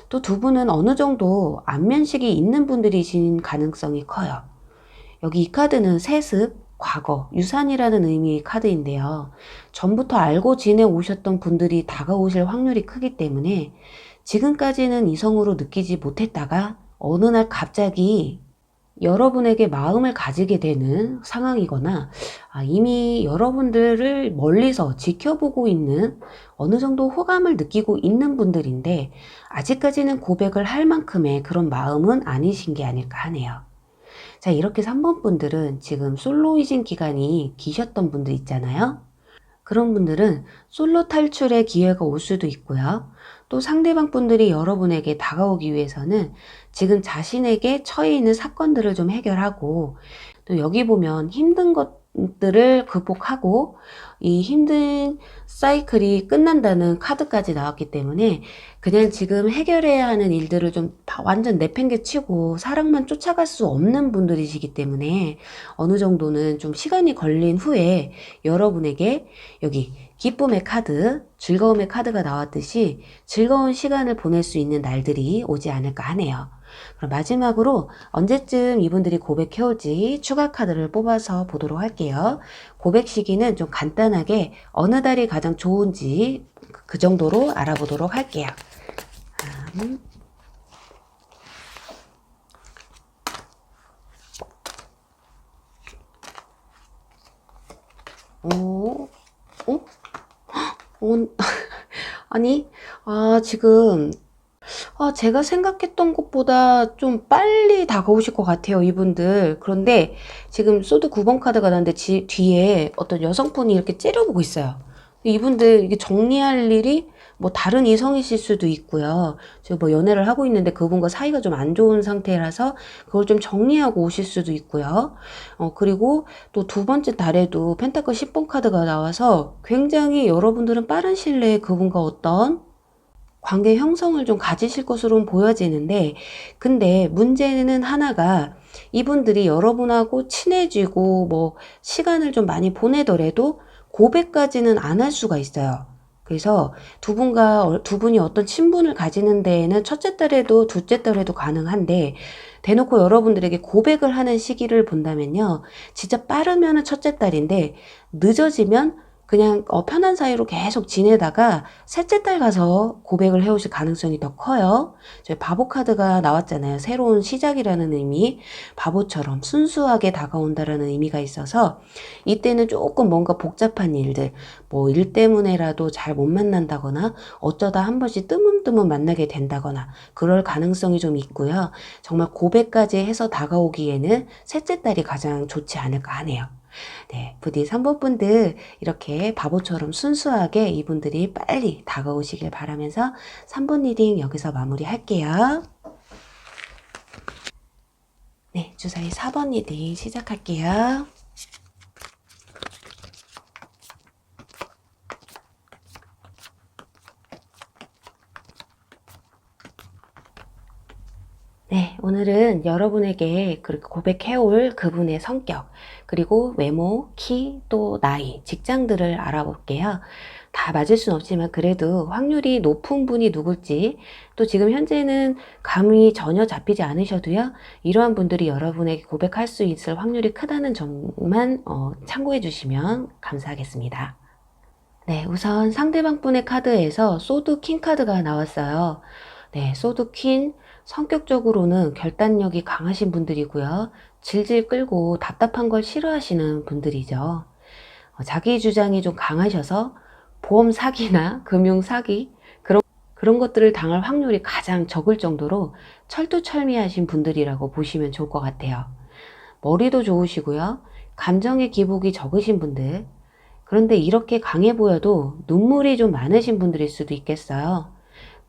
또 두 분은 어느 정도 안면식이 있는 분들이신 가능성이 커요. 여기 이 카드는 세습, 과거, 유산이라는 의미의 카드인데요. 전부터 알고 지내오셨던 분들이 다가오실 확률이 크기 때문에 지금까지는 이성으로 느끼지 못했다가 어느 날 갑자기 여러분에게 마음을 가지게 되는 상황이거나 이미 여러분들을 멀리서 지켜보고 있는 어느 정도 호감을 느끼고 있는 분들인데 아직까지는 고백을 할 만큼의 그런 마음은 아니신 게 아닐까 하네요. 자, 이렇게 3번 분들은 지금 솔로이신 기간이 기셨던 분들 있잖아요. 그런 분들은 솔로 탈출의 기회가 올 수도 있고요. 또 상대방 분들이 여러분에게 다가오기 위해서는 지금 자신에게 처해 있는 사건들을 좀 해결하고 또 여기 보면 힘든 것들을 극복하고 이 힘든 사이클이 끝난다는 카드까지 나왔기 때문에 그냥 지금 해결해야 하는 일들을 좀 완전 내팽개치고 사랑만 쫓아갈 수 없는 분들이시기 때문에 어느 정도는 좀 시간이 걸린 후에 여러분에게 여기 기쁨의 카드, 즐거움의 카드가 나왔듯이 즐거운 시간을 보낼 수 있는 날들이 오지 않을까 하네요. 그럼 마지막으로 언제쯤 이분들이 고백해올지 추가 카드를 뽑아서 보도록 할게요. 고백 시기는 좀 간단하게 어느 달이 가장 좋은지 그 정도로 알아보도록 할게요. 오, 어? 아니, 지금 제가 생각했던 것보다 좀 빨리 다가오실 것 같아요, 이분들. 그런데 지금 소드 9번 카드가 나는데 뒤에 어떤 여성분이 이렇게 째려보고 있어요. 이분들 이게 정리할 일이 뭐 다른 이성이실 수도 있고요. 지금 뭐 연애를 하고 있는데 그분과 사이가 좀 안 좋은 상태라서 그걸 좀 정리하고 오실 수도 있고요. 그리고 또 두 번째 달에도 펜타클 10번 카드가 나와서 굉장히 여러분들은 빠른 시일 내에 그분과 어떤 관계 형성을 좀 가지실 것으로 보여지는데 근데 문제는 하나가 이분들이 여러분하고 친해지고 뭐 시간을 좀 많이 보내더라도 고백까지는 안 할 수가 있어요. 그래서 두 분이 어떤 친분을 가지는 데에는 첫째 달에도 둘째 달에도 가능한데, 대놓고 여러분들에게 고백을 하는 시기를 본다면요, 진짜 빠르면은 첫째 달인데 늦어지면 그냥 편한 사이로 계속 지내다가 셋째 달 가서 고백을 해오실 가능성이 더 커요. 저희 바보 카드가 나왔잖아요. 새로운 시작이라는 의미, 바보처럼 순수하게 다가온다라는 의미가 있어서 이때는 조금 뭔가 복잡한 일들, 뭐 일 때문에라도 잘 못 만난다거나 어쩌다 한 번씩 뜨문뜨문 만나게 된다거나 그럴 가능성이 좀 있고요. 정말 고백까지 해서 다가오기에는 셋째 달이 가장 좋지 않을까 하네요. 네, 부디 3번 분들 이렇게 바보처럼 순수하게 이분들이 빨리 다가오시길 바라면서 3번 리딩 여기서 마무리할게요. 네, 주사위 4번 리딩 시작할게요. 네, 오늘은 여러분에게 그렇게 고백해올 그분의 성격, 그리고 외모, 키, 또 나이, 직장들을 알아볼게요. 다 맞을 순 없지만 그래도 확률이 높은 분이 누굴지, 또 지금 현재는 감이 전혀 잡히지 않으셔도요, 이러한 분들이 여러분에게 고백할 수 있을 확률이 크다는 점만 참고해 주시면 감사하겠습니다. 네, 우선 상대방 분의 카드에서 소드 퀸 카드가 나왔어요. 네, 소드 퀸, 성격적으로는 결단력이 강하신 분들이고요. 질질 끌고 답답한 걸 싫어하시는 분들이죠. 자기 주장이 좀 강하셔서 보험 사기나 금융 사기, 그런 것들을 당할 확률이 가장 적을 정도로 철두철미하신 분들이라고 보시면 좋을 것 같아요. 머리도 좋으시고요. 감정의 기복이 적으신 분들. 그런데 이렇게 강해 보여도 눈물이 좀 많으신 분들일 수도 있겠어요.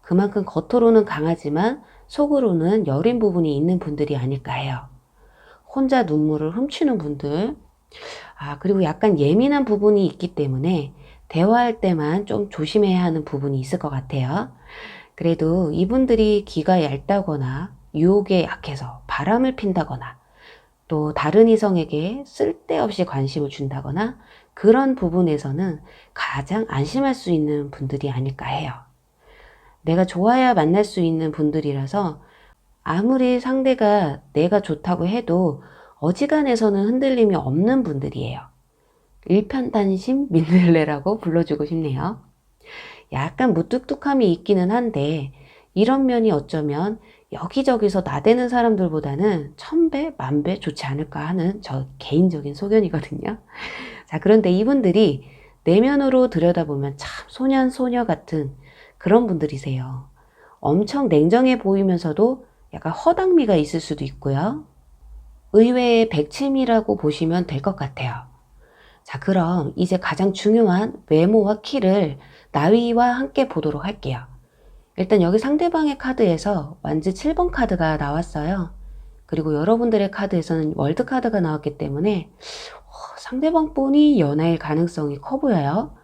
그만큼 겉으로는 강하지만 속으로는 여린 부분이 있는 분들이 아닐까 해요. 혼자 눈물을 훔치는 분들. 그리고 약간 예민한 부분이 있기 때문에 대화할 때만 좀 조심해야 하는 부분이 있을 것 같아요. 그래도 이분들이 기가 얇다거나 유혹에 약해서 바람을 핀다거나 또 다른 이성에게 쓸데없이 관심을 준다거나 그런 부분에서는 가장 안심할 수 있는 분들이 아닐까 해요. 내가 좋아야 만날 수 있는 분들이라서 아무리 상대가 내가 좋다고 해도 어지간해서는 흔들림이 없는 분들이에요. 일편단심 민들레라고 불러주고 싶네요. 약간 무뚝뚝함이 있기는 한데 이런 면이 어쩌면 여기저기서 나대는 사람들보다는 1000배, 10,000배 좋지 않을까 하는 저 개인적인 소견이거든요. 자, 그런데 이분들이 내면으로 들여다보면 참 소년, 소녀 같은 그런 분들이세요. 엄청 냉정해 보이면서도 약간 허당미가 있을 수도 있고요. 의외의 백치미라고 보시면 될 것 같아요. 자, 그럼 이제 가장 중요한 외모와 키를 나위와 함께 보도록 할게요. 일단 여기 상대방의 카드에서 완즈 7번 카드가 나왔어요. 그리고 여러분들의 카드에서는 월드 카드가 나왔기 때문에 상대방 분이 연애일 가능성이 커 보여요.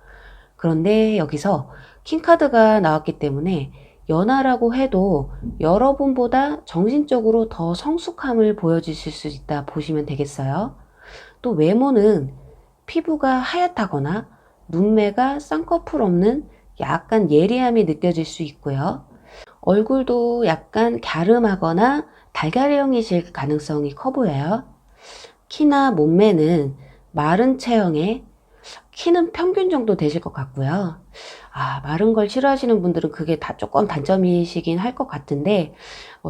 그런데 여기서 킹 카드가 나왔기 때문에 연하라고 해도 여러분보다 정신적으로 더 성숙함을 보여주실 수 있다 보시면 되겠어요. 또 외모는 피부가 하얗다거나 눈매가 쌍꺼풀 없는 약간 예리함이 느껴질 수 있고요. 얼굴도 약간 갸름하거나 달걀형이실 가능성이 커 보여요. 키나 몸매는 마른 체형에 키는 평균 정도 되실 것 같고요. 마른 걸 싫어하시는 분들은 그게 다 조금 단점이시긴 할 것 같은데,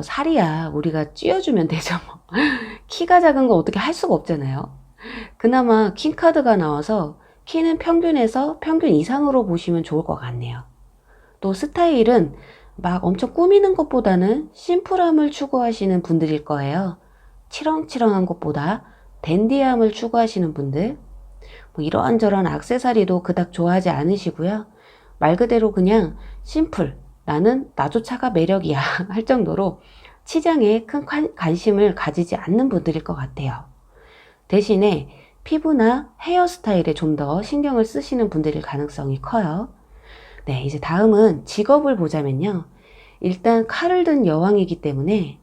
살이야 우리가 쥐어주면 되죠. 뭐. 키가 작은 거 어떻게 할 수가 없잖아요. 그나마 킹 카드가 나와서 키는 평균에서 평균 이상으로 보시면 좋을 것 같네요. 또 스타일은 막 엄청 꾸미는 것보다는 심플함을 추구하시는 분들일 거예요. 치렁치렁한 것보다 댄디함을 추구하시는 분들, 뭐 이러한저러한 액세서리도 그닥 좋아하지 않으시고요. 말 그대로 그냥 심플, 나는 나조차가 매력이야 할 정도로 치장에 큰 관심을 가지지 않는 분들일 것 같아요. 대신에 피부나 헤어스타일에 좀 더 신경을 쓰시는 분들일 가능성이 커요. 네, 이제 다음은 직업을 보자면요. 일단 칼을 든 여왕이기 때문에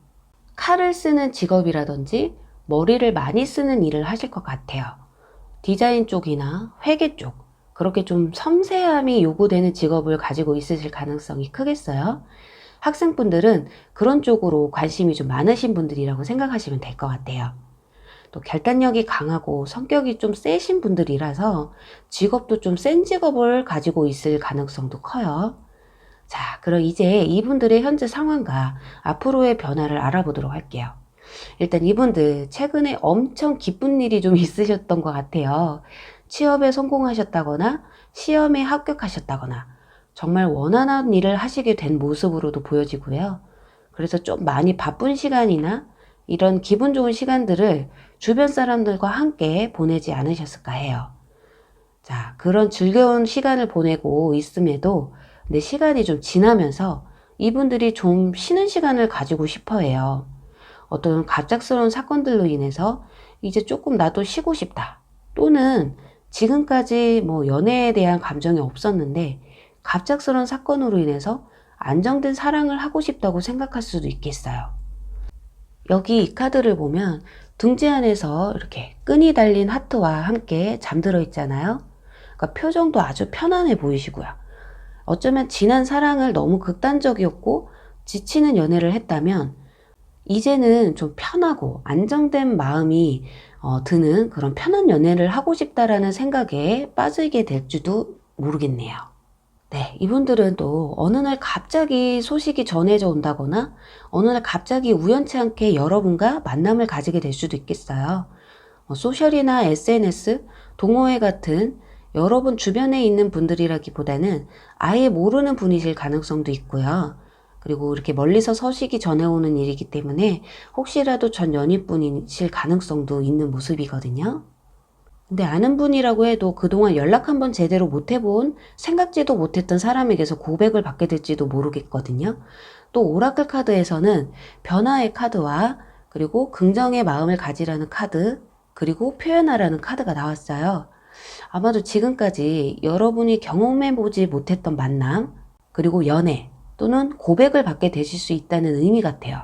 칼을 쓰는 직업이라든지 머리를 많이 쓰는 일을 하실 것 같아요. 디자인 쪽이나 회계 쪽, 그렇게 좀 섬세함이 요구되는 직업을 가지고 있으실 가능성이 크겠어요. 학생분들은 그런 쪽으로 관심이 좀 많으신 분들이라고 생각하시면 될 것 같아요. 또 결단력이 강하고 성격이 좀 세신 분들이라서 직업도 좀 센 직업을 가지고 있을 가능성도 커요. 자, 그럼 이제 이분들의 현재 상황과 앞으로의 변화를 알아보도록 할게요. 일단 이분들 최근에 엄청 기쁜 일이 좀 있으셨던 것 같아요. 취업에 성공하셨다거나 시험에 합격하셨다거나 정말 원하는 일을 하시게 된 모습으로도 보여지고요. 그래서 좀 많이 바쁜 시간이나 이런 기분 좋은 시간들을 주변 사람들과 함께 보내지 않으셨을까 해요. 자, 그런 즐거운 시간을 보내고 있음에도 근데 시간이 좀 지나면서 이분들이 좀 쉬는 시간을 가지고 싶어 해요. 어떤 갑작스러운 사건들로 인해서 이제 조금 나도 쉬고 싶다. 또는 지금까지 뭐 연애에 대한 감정이 없었는데 갑작스러운 사건으로 인해서 안정된 사랑을 하고 싶다고 생각할 수도 있겠어요. 여기 이 카드를 보면 둥지 안에서 이렇게 끈이 달린 하트와 함께 잠들어 있잖아요. 그러니까 표정도 아주 편안해 보이시고요. 어쩌면 지난 사랑을 너무 극단적이었고 지치는 연애를 했다면 이제는 좀 편하고 안정된 마음이 드는 그런 편한 연애를 하고 싶다라는 생각에 빠지게 될지도 모르겠네요. 네, 이분들은 또 어느 날 갑자기 소식이 전해져 온다거나 어느 날 갑자기 우연치 않게 여러분과 만남을 가지게 될 수도 있겠어요. 소셜이나 SNS, 동호회 같은 여러분 주변에 있는 분들이라기보다는 아예 모르는 분이실 가능성도 있고요. 그리고 이렇게 멀리서 서식이 전해오는 일이기 때문에 혹시라도 전 연인분이실 가능성도 있는 모습이거든요. 근데 아는 분이라고 해도 그동안 연락 한번 제대로 못 해본 생각지도 못했던 사람에게서 고백을 받게 될지도 모르겠거든요. 또 오라클 카드에서는 변화의 카드와 그리고 긍정의 마음을 가지라는 카드, 그리고 표현하라는 카드가 나왔어요. 아마도 지금까지 여러분이 경험해보지 못했던 만남, 그리고 연애 또는 고백을 받게 되실 수 있다는 의미 같아요.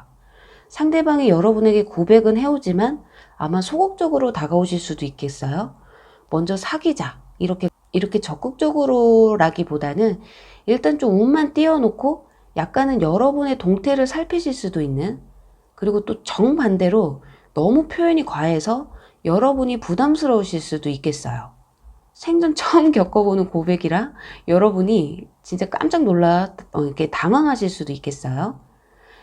상대방이 여러분에게 고백은 해오지만 아마 소극적으로 다가오실 수도 있겠어요. 먼저 사귀자 이렇게 적극적으로라기보다는 일단 좀 운만 띄워놓고 약간은 여러분의 동태를 살피실 수도 있는, 그리고 또 정반대로 너무 표현이 과해서 여러분이 부담스러우실 수도 있겠어요. 생전 처음 겪어보는 고백이라 여러분이 진짜 깜짝 놀라 이렇게 당황하실 수도 있겠어요.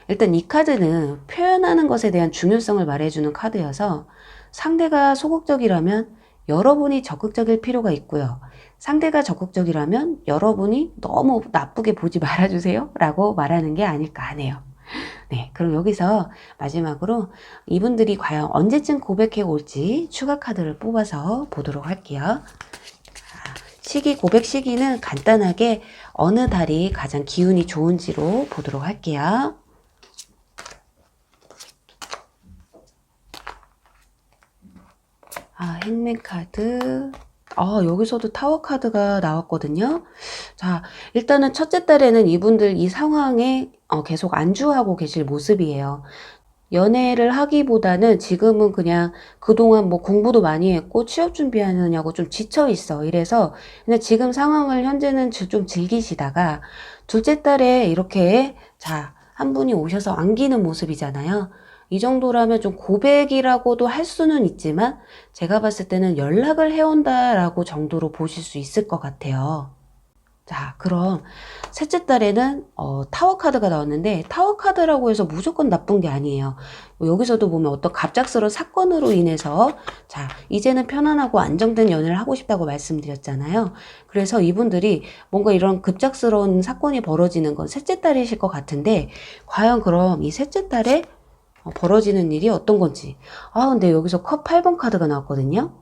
일단 이 카드는 표현하는 것에 대한 중요성을 말해주는 카드여서 상대가 소극적이라면 여러분이 적극적일 필요가 있고요. 상대가 적극적이라면 여러분이 너무 나쁘게 보지 말아주세요 라고 말하는 게 아닐까 하네요. 네, 그럼 여기서 마지막으로 이분들이 과연 언제쯤 고백해 올지 추가 카드를 뽑아서 보도록 할게요. 고백 시기는 간단하게 어느 달이 가장 기운이 좋은지로 보도록 할게요. 행맨 카드. 여기서도 타워 카드가 나왔거든요. 자, 일단은 첫째 달에는 이분들 이 상황에 계속 안주하고 계실 모습이에요. 연애를 하기보다는 지금은 그냥 그동안 뭐 공부도 많이 했고 취업 준비하느냐고 좀 지쳐 있어. 이래서 근데 지금 상황을 현재는 좀 즐기시다가 둘째 달에 이렇게 한 분이 오셔서 안기는 모습이잖아요. 이 정도라면 좀 고백이라고도 할 수는 있지만 제가 봤을 때는 연락을 해온다라고 정도로 보실 수 있을 것 같아요. 자, 그럼 셋째 달에는 타워 카드가 나왔는데 타워 카드라고 해서 무조건 나쁜 게 아니에요. 여기서도 보면 어떤 갑작스러운 사건으로 인해서 이제는 편안하고 안정된 연애를 하고 싶다고 말씀드렸잖아요. 그래서 이분들이 뭔가 이런 급작스러운 사건이 벌어지는 건 셋째 달이실 것 같은데 과연 그럼 이 셋째 달에 벌어지는 일이 어떤 건지. 근데 여기서 컵 8번 카드가 나왔거든요.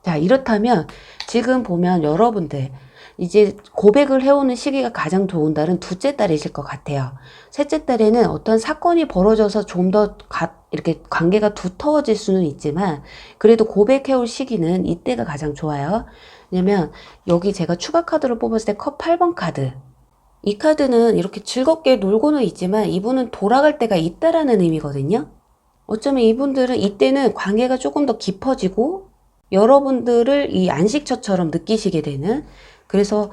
자, 이렇다면 지금 보면 여러분들 이제 고백을 해오는 시기가 가장 좋은 달은 둘째 달이실 것 같아요. 셋째 달에는 어떤 사건이 벌어져서 좀 더 이렇게 관계가 두터워질 수는 있지만 그래도 고백해올 시기는 이때가 가장 좋아요. 왜냐면 여기 제가 추가 카드로 뽑았을 때 컵 8번 카드. 이 카드는 이렇게 즐겁게 놀고는 있지만 이분은 돌아갈 때가 있다라는 의미거든요. 어쩌면 이분들은 이때는 관계가 조금 더 깊어지고 여러분들을 이 안식처처럼 느끼시게 되는, 그래서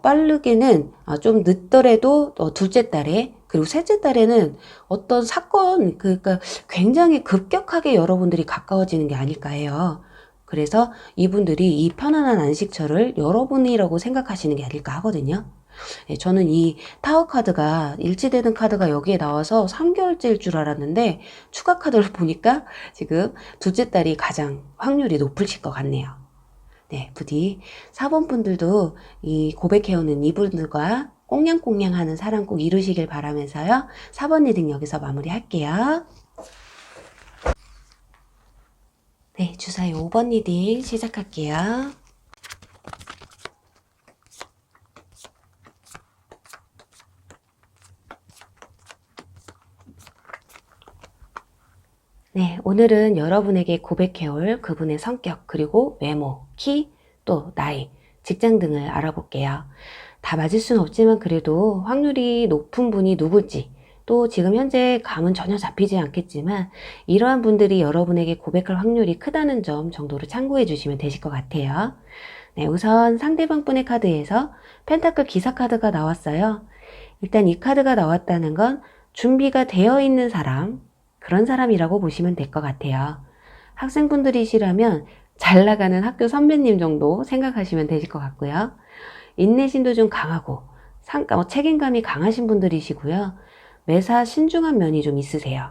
빠르게는 좀 늦더라도 둘째 달에, 그리고 셋째 달에는 어떤 사건, 그러니까 굉장히 급격하게 여러분들이 가까워지는 게 아닐까 해요. 그래서 이분들이 이 편안한 안식처를 여러분이라고 생각하시는 게 아닐까 하거든요. 예, 저는 이 타워 카드가 일치되는 카드가 여기에 나와서 3개월째일 줄 알았는데 추가 카드를 보니까 지금 둘째 달이 가장 확률이 높으실 것 같네요. 네, 부디 4번 분들도 이 고백해오는 이분들과 꽁냥꽁냥 하는 사랑 꼭 이루시길 바라면서요. 4번 리딩 여기서 마무리할게요. 네, 주사위 5번 리딩 시작할게요. 네, 오늘은 여러분에게 고백해올 그분의 성격, 그리고 외모, 키, 또 나이, 직장 등을 알아볼게요. 다 맞을 수는 없지만 그래도 확률이 높은 분이 누굴지, 또 지금 현재 감은 전혀 잡히지 않겠지만 이러한 분들이 여러분에게 고백할 확률이 크다는 점 정도로 참고해 주시면 되실 것 같아요. 네, 우선 상대방 분의 카드에서 펜타클 기사 카드가 나왔어요. 일단 이 카드가 나왔다는 건 준비가 되어 있는 사람, 그런 사람이라고 보시면 될 것 같아요. 학생분들이시라면 잘 나가는 학교 선배님 정도 생각하시면 되실 것 같고요. 인내심도 좀 강하고 책임감이 강하신 분들이시고요. 매사 신중한 면이 좀 있으세요.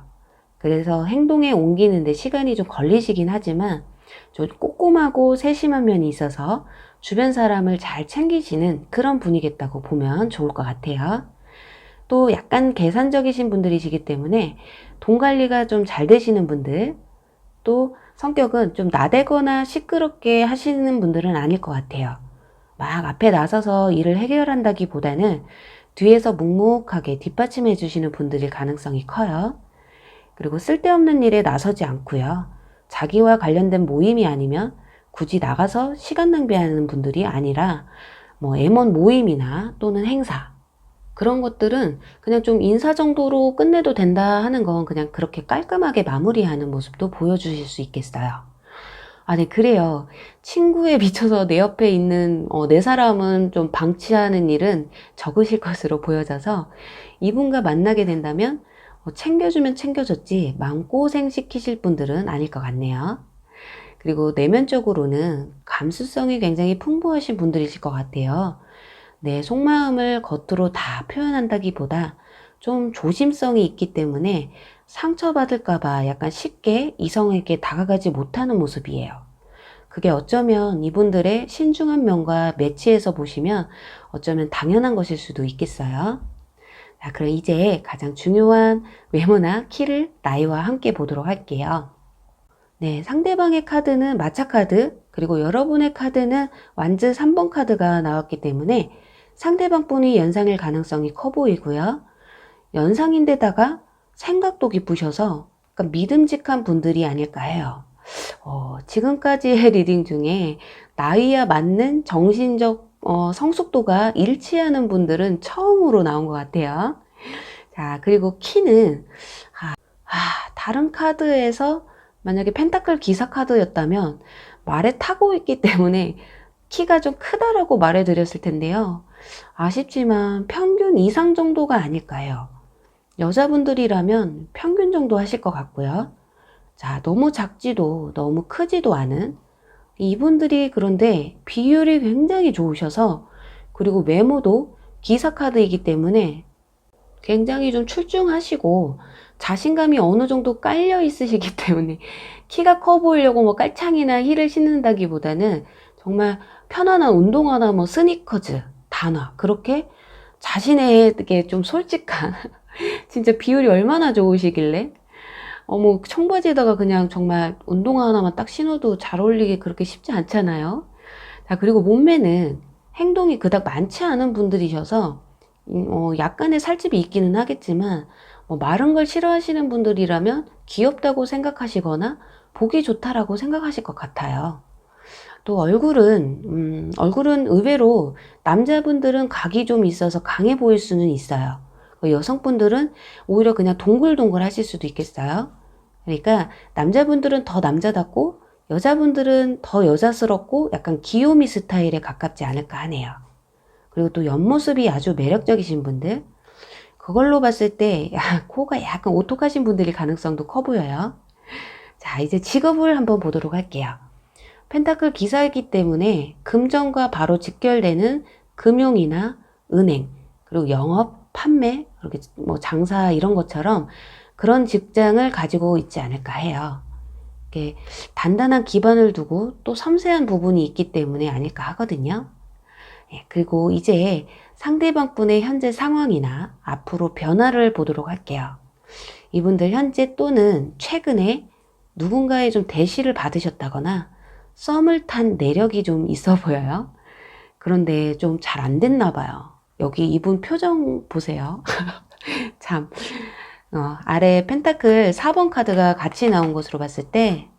그래서 행동에 옮기는데 시간이 좀 걸리시긴 하지만 좀 꼼꼼하고 세심한 면이 있어서 주변 사람을 잘 챙기시는 그런 분이겠다고 보면 좋을 것 같아요. 또 약간 계산적이신 분들이시기 때문에 돈 관리가 좀 잘 되시는 분들, 또 성격은 좀 나대거나 시끄럽게 하시는 분들은 아닐 것 같아요. 막 앞에 나서서 일을 해결한다기보다는 뒤에서 묵묵하게 뒷받침해 주시는 분들일 가능성이 커요. 그리고 쓸데없는 일에 나서지 않고요. 자기와 관련된 모임이 아니면 굳이 나가서 시간 낭비하는 분들이 아니라 M1 모임이나 또는 행사, 그런 것들은 그냥 좀 인사 정도로 끝내도 된다 하는 건 그냥 그렇게 깔끔하게 마무리하는 모습도 보여주실 수 있겠어요. 네, 그래요. 친구에 비춰서 내 옆에 있는 네 사람은 좀 방치하는 일은 적으실 것으로 보여져서 이분과 만나게 된다면 챙겨주면 챙겨줬지 마음고생 시키실 분들은 아닐 것 같네요. 그리고 내면적으로는 감수성이 굉장히 풍부하신 분들이실 것 같아요. 내 속마음을 겉으로 다 표현한다기보다 좀 조심성이 있기 때문에 상처받을까봐 약간 쉽게 이성에게 다가가지 못하는 모습이에요. 그게 어쩌면 이분들의 신중한 면과 매치해서 보시면 어쩌면 당연한 것일 수도 있겠어요. 자, 그럼 이제 가장 중요한 외모나 키를 나이와 함께 보도록 할게요. 네, 상대방의 카드는 마차 카드, 그리고 여러분의 카드는 완즈 3번 카드가 나왔기 때문에 상대방 분이 연상일 가능성이 커 보이고요. 연상인데다가 생각도 깊으셔서 약간 믿음직한 분들이 아닐까 해요. 지금까지의 리딩 중에 나이와 맞는 정신적 성숙도가 일치하는 분들은 처음으로 나온 것 같아요. 자, 그리고 키는 다른 카드에서 만약에 펜타클 기사 카드였다면 말에 타고 있기 때문에 키가 좀 크다라고 말해드렸을 텐데요. 아쉽지만 평균 이상 정도가 아닐까 해요. 여자분들이라면 평균 정도 하실 것 같고요. 자, 너무 작지도 너무 크지도 않은 이분들이, 그런데 비율이 굉장히 좋으셔서, 그리고 외모도 기사카드이기 때문에 굉장히 좀 출중하시고 자신감이 어느 정도 깔려 있으시기 때문에 키가 커 보이려고 깔창이나 힐을 신는다기보다는 정말 편안한 운동화나 스니커즈, 단화, 그렇게 자신에게 좀 솔직한 진짜 비율이 얼마나 좋으시길래 청바지에다가 그냥 정말 운동화 하나만 딱 신어도 잘 어울리기 그렇게 쉽지 않잖아요. 자, 그리고 몸매는 행동이 그닥 많지 않은 분들이셔서 약간의 살집이 있기는 하겠지만 마른 걸 싫어하시는 분들이라면 귀엽다고 생각하시거나 보기 좋다라고 생각하실 것 같아요. 또 얼굴은 의외로 남자분들은 각이 좀 있어서 강해 보일 수는 있어요. 여성분들은 오히려 그냥 동글동글 하실 수도 있겠어요. 그러니까 남자분들은 더 남자답고 여자분들은 더 여자스럽고 약간 귀요미 스타일에 가깝지 않을까 하네요. 그리고 또 옆모습이 아주 매력적이신 분들, 그걸로 봤을 때 코가 약간 오똑하신 분들이 가능성도 커 보여요. 자, 이제 직업을 한번 보도록 할게요. 펜타클 기사이기 때문에 금전과 바로 직결되는 금융이나 은행, 그리고 영업, 판매, 그렇게 뭐 장사 이런 것처럼 그런 직장을 가지고 있지 않을까 해요. 이게 단단한 기반을 두고 또 섬세한 부분이 있기 때문에 아닐까 하거든요. 그리고 이제 상대방 분의 현재 상황이나 앞으로 변화를 보도록 할게요. 이분들 현재 또는 최근에 누군가의 좀 대시를 받으셨다거나 썸을 탄 내력이 좀 있어 보여요. 그런데 좀 잘 안 됐나 봐요. 여기 이분 표정 보세요. 참, 아래 펜타클 4번 카드가 같이 나온 것으로 봤을 때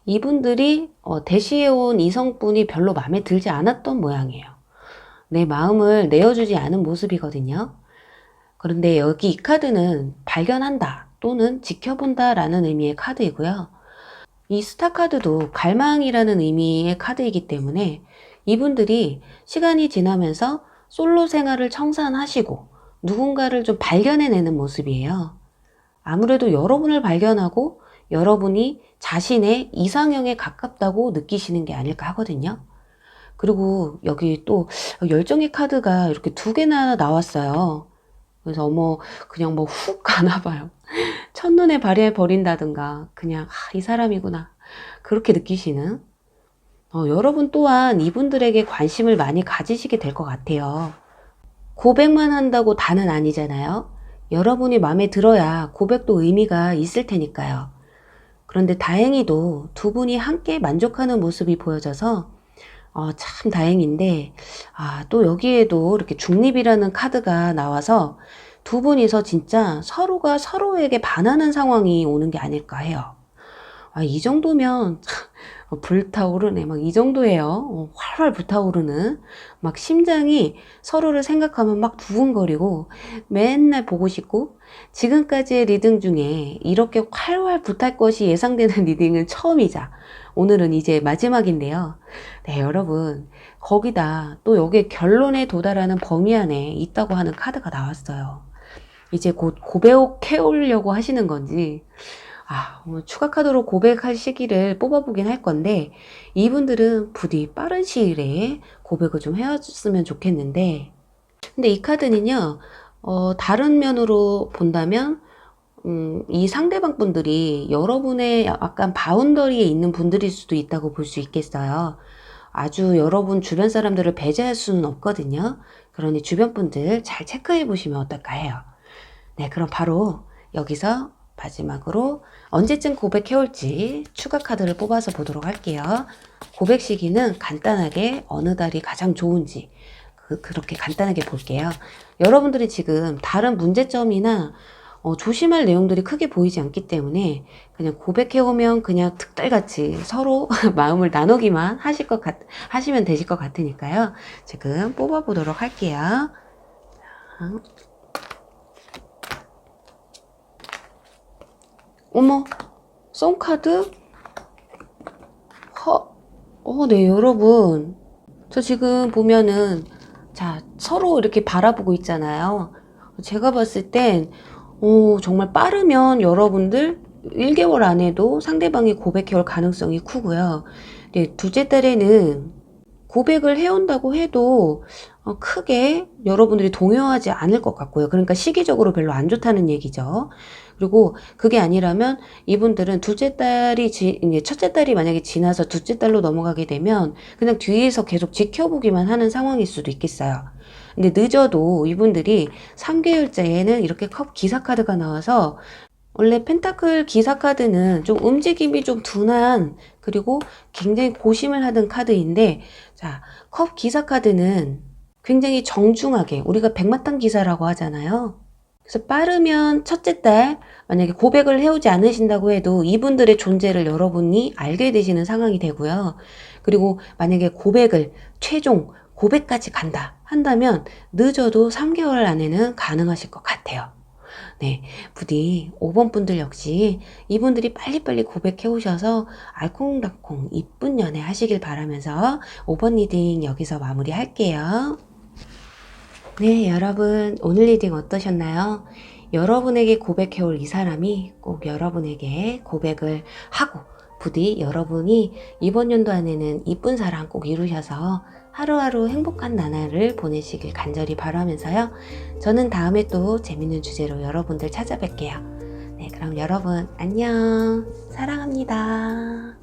이분들이 대시해온 이성분이 별로 마음에 들지 않았던 모양이에요. 내 마음을 내어주지 않은 모습이거든요. 그런데 여기 이 카드는 발견한다 또는 지켜본다 라는 의미의 카드이고요. 이 스타 카드도 갈망이라는 의미의 카드이기 때문에 이분들이 시간이 지나면서 솔로 생활을 청산하시고 누군가를 좀 발견해내는 모습이에요. 아무래도 여러분을 발견하고 여러분이 자신의 이상형에 가깝다고 느끼시는 게 아닐까 하거든요. 그리고 여기 또 열정의 카드가 이렇게 두 개나 나왔어요. 그래서 그냥 뭐 훅 가나 봐요. 첫눈에 발해버린다든가 그냥 이 사람이구나 그렇게 느끼시는 여러분 또한 이분들에게 관심을 많이 가지시게 될 것 같아요. 고백만 한다고 다는 아니잖아요. 여러분이 마음에 들어야 고백도 의미가 있을 테니까요. 그런데 다행히도 두 분이 함께 만족하는 모습이 보여져서 참 다행인데 또 여기에도 이렇게 중립이라는 카드가 나와서 두 분이서 진짜 서로가 서로에게 반하는 상황이 오는 게 아닐까 해요. 이 정도면 불타오르네. 막 이 정도예요. 활활 불타오르는. 막 심장이 서로를 생각하면 막 두근거리고 맨날 보고 싶고 지금까지의 리딩 중에 이렇게 활활 불탈 것이 예상되는 리딩은 처음이자 오늘은 이제 마지막인데요. 네, 여러분. 거기다 또 여기 결론에 도달하는 범위 안에 있다고 하는 카드가 나왔어요. 이제 곧 고백해오려고 하시는 건지 오늘 추가 카드로 고백할 시기를 뽑아보긴 할 건데 이분들은 부디 빠른 시일에 고백을 좀 해왔으면 좋겠는데 근데 이 카드는요 다른 면으로 본다면 이 상대방 분들이 여러분의 약간 바운더리에 있는 분들일 수도 있다고 볼 수 있겠어요. 아주 여러분 주변 사람들을 배제할 수는 없거든요. 그러니 주변 분들 잘 체크해 보시면 어떨까 해요. 네, 그럼 바로 여기서 마지막으로 언제쯤 고백해올지 추가 카드를 뽑아서 보도록 할게요. 고백 시기는 간단하게 어느 달이 가장 좋은지 그렇게 간단하게 볼게요. 여러분들이 지금 다른 문제점이나 조심할 내용들이 크게 보이지 않기 때문에 그냥 고백해오면 그냥 득달같이 서로 마음을 나누기만 하시면 되실 것 같으니까요. 지금 뽑아보도록 할게요. 어머, 송카드? 네, 여러분. 저 지금 보면은, 자, 서로 이렇게 바라보고 있잖아요. 제가 봤을 땐, 정말 빠르면 여러분들 1개월 안에도 상대방이 고백해올 가능성이 크고요. 네, 둘째 달에는 고백을 해온다고 해도 크게 여러분들이 동요하지 않을 것 같고요. 그러니까 시기적으로 별로 안 좋다는 얘기죠. 그리고 그게 아니라면 이분들은 이제 첫째 달이 만약에 지나서 둘째 달로 넘어가게 되면 그냥 뒤에서 계속 지켜보기만 하는 상황일 수도 있겠어요. 근데 늦어도 이분들이 3개월째에는 이렇게 컵 기사 카드가 나와서 원래 펜타클 기사 카드는 좀 움직임이 좀 둔한 그리고 굉장히 고심을 하던 카드인데 자, 컵 기사 카드는 굉장히 정중하게 우리가 백마탄 기사라고 하잖아요. 그래서 빠르면 첫째 달 만약에 고백을 해오지 않으신다고 해도 이분들의 존재를 여러분이 알게 되시는 상황이 되고요. 그리고 만약에 고백을 최종 고백까지 간다 한다면 늦어도 3개월 안에는 가능하실 것 같아요. 네, 부디 5번 분들 역시 이분들이 빨리빨리 고백해 오셔서 알콩달콩 이쁜 연애 하시길 바라면서 5번 리딩 여기서 마무리할게요. 네, 여러분 오늘 리딩 어떠셨나요? 여러분에게 고백해 올 이 사람이 꼭 여러분에게 고백을 하고 부디 여러분이 이번 연도 안에는 이쁜 사랑 꼭 이루셔서 하루하루 행복한 나날을 보내시길 간절히 바라면서요. 저는 다음에 또 재밌는 주제로 여러분들 찾아뵐게요. 네, 그럼 여러분 안녕. 사랑합니다.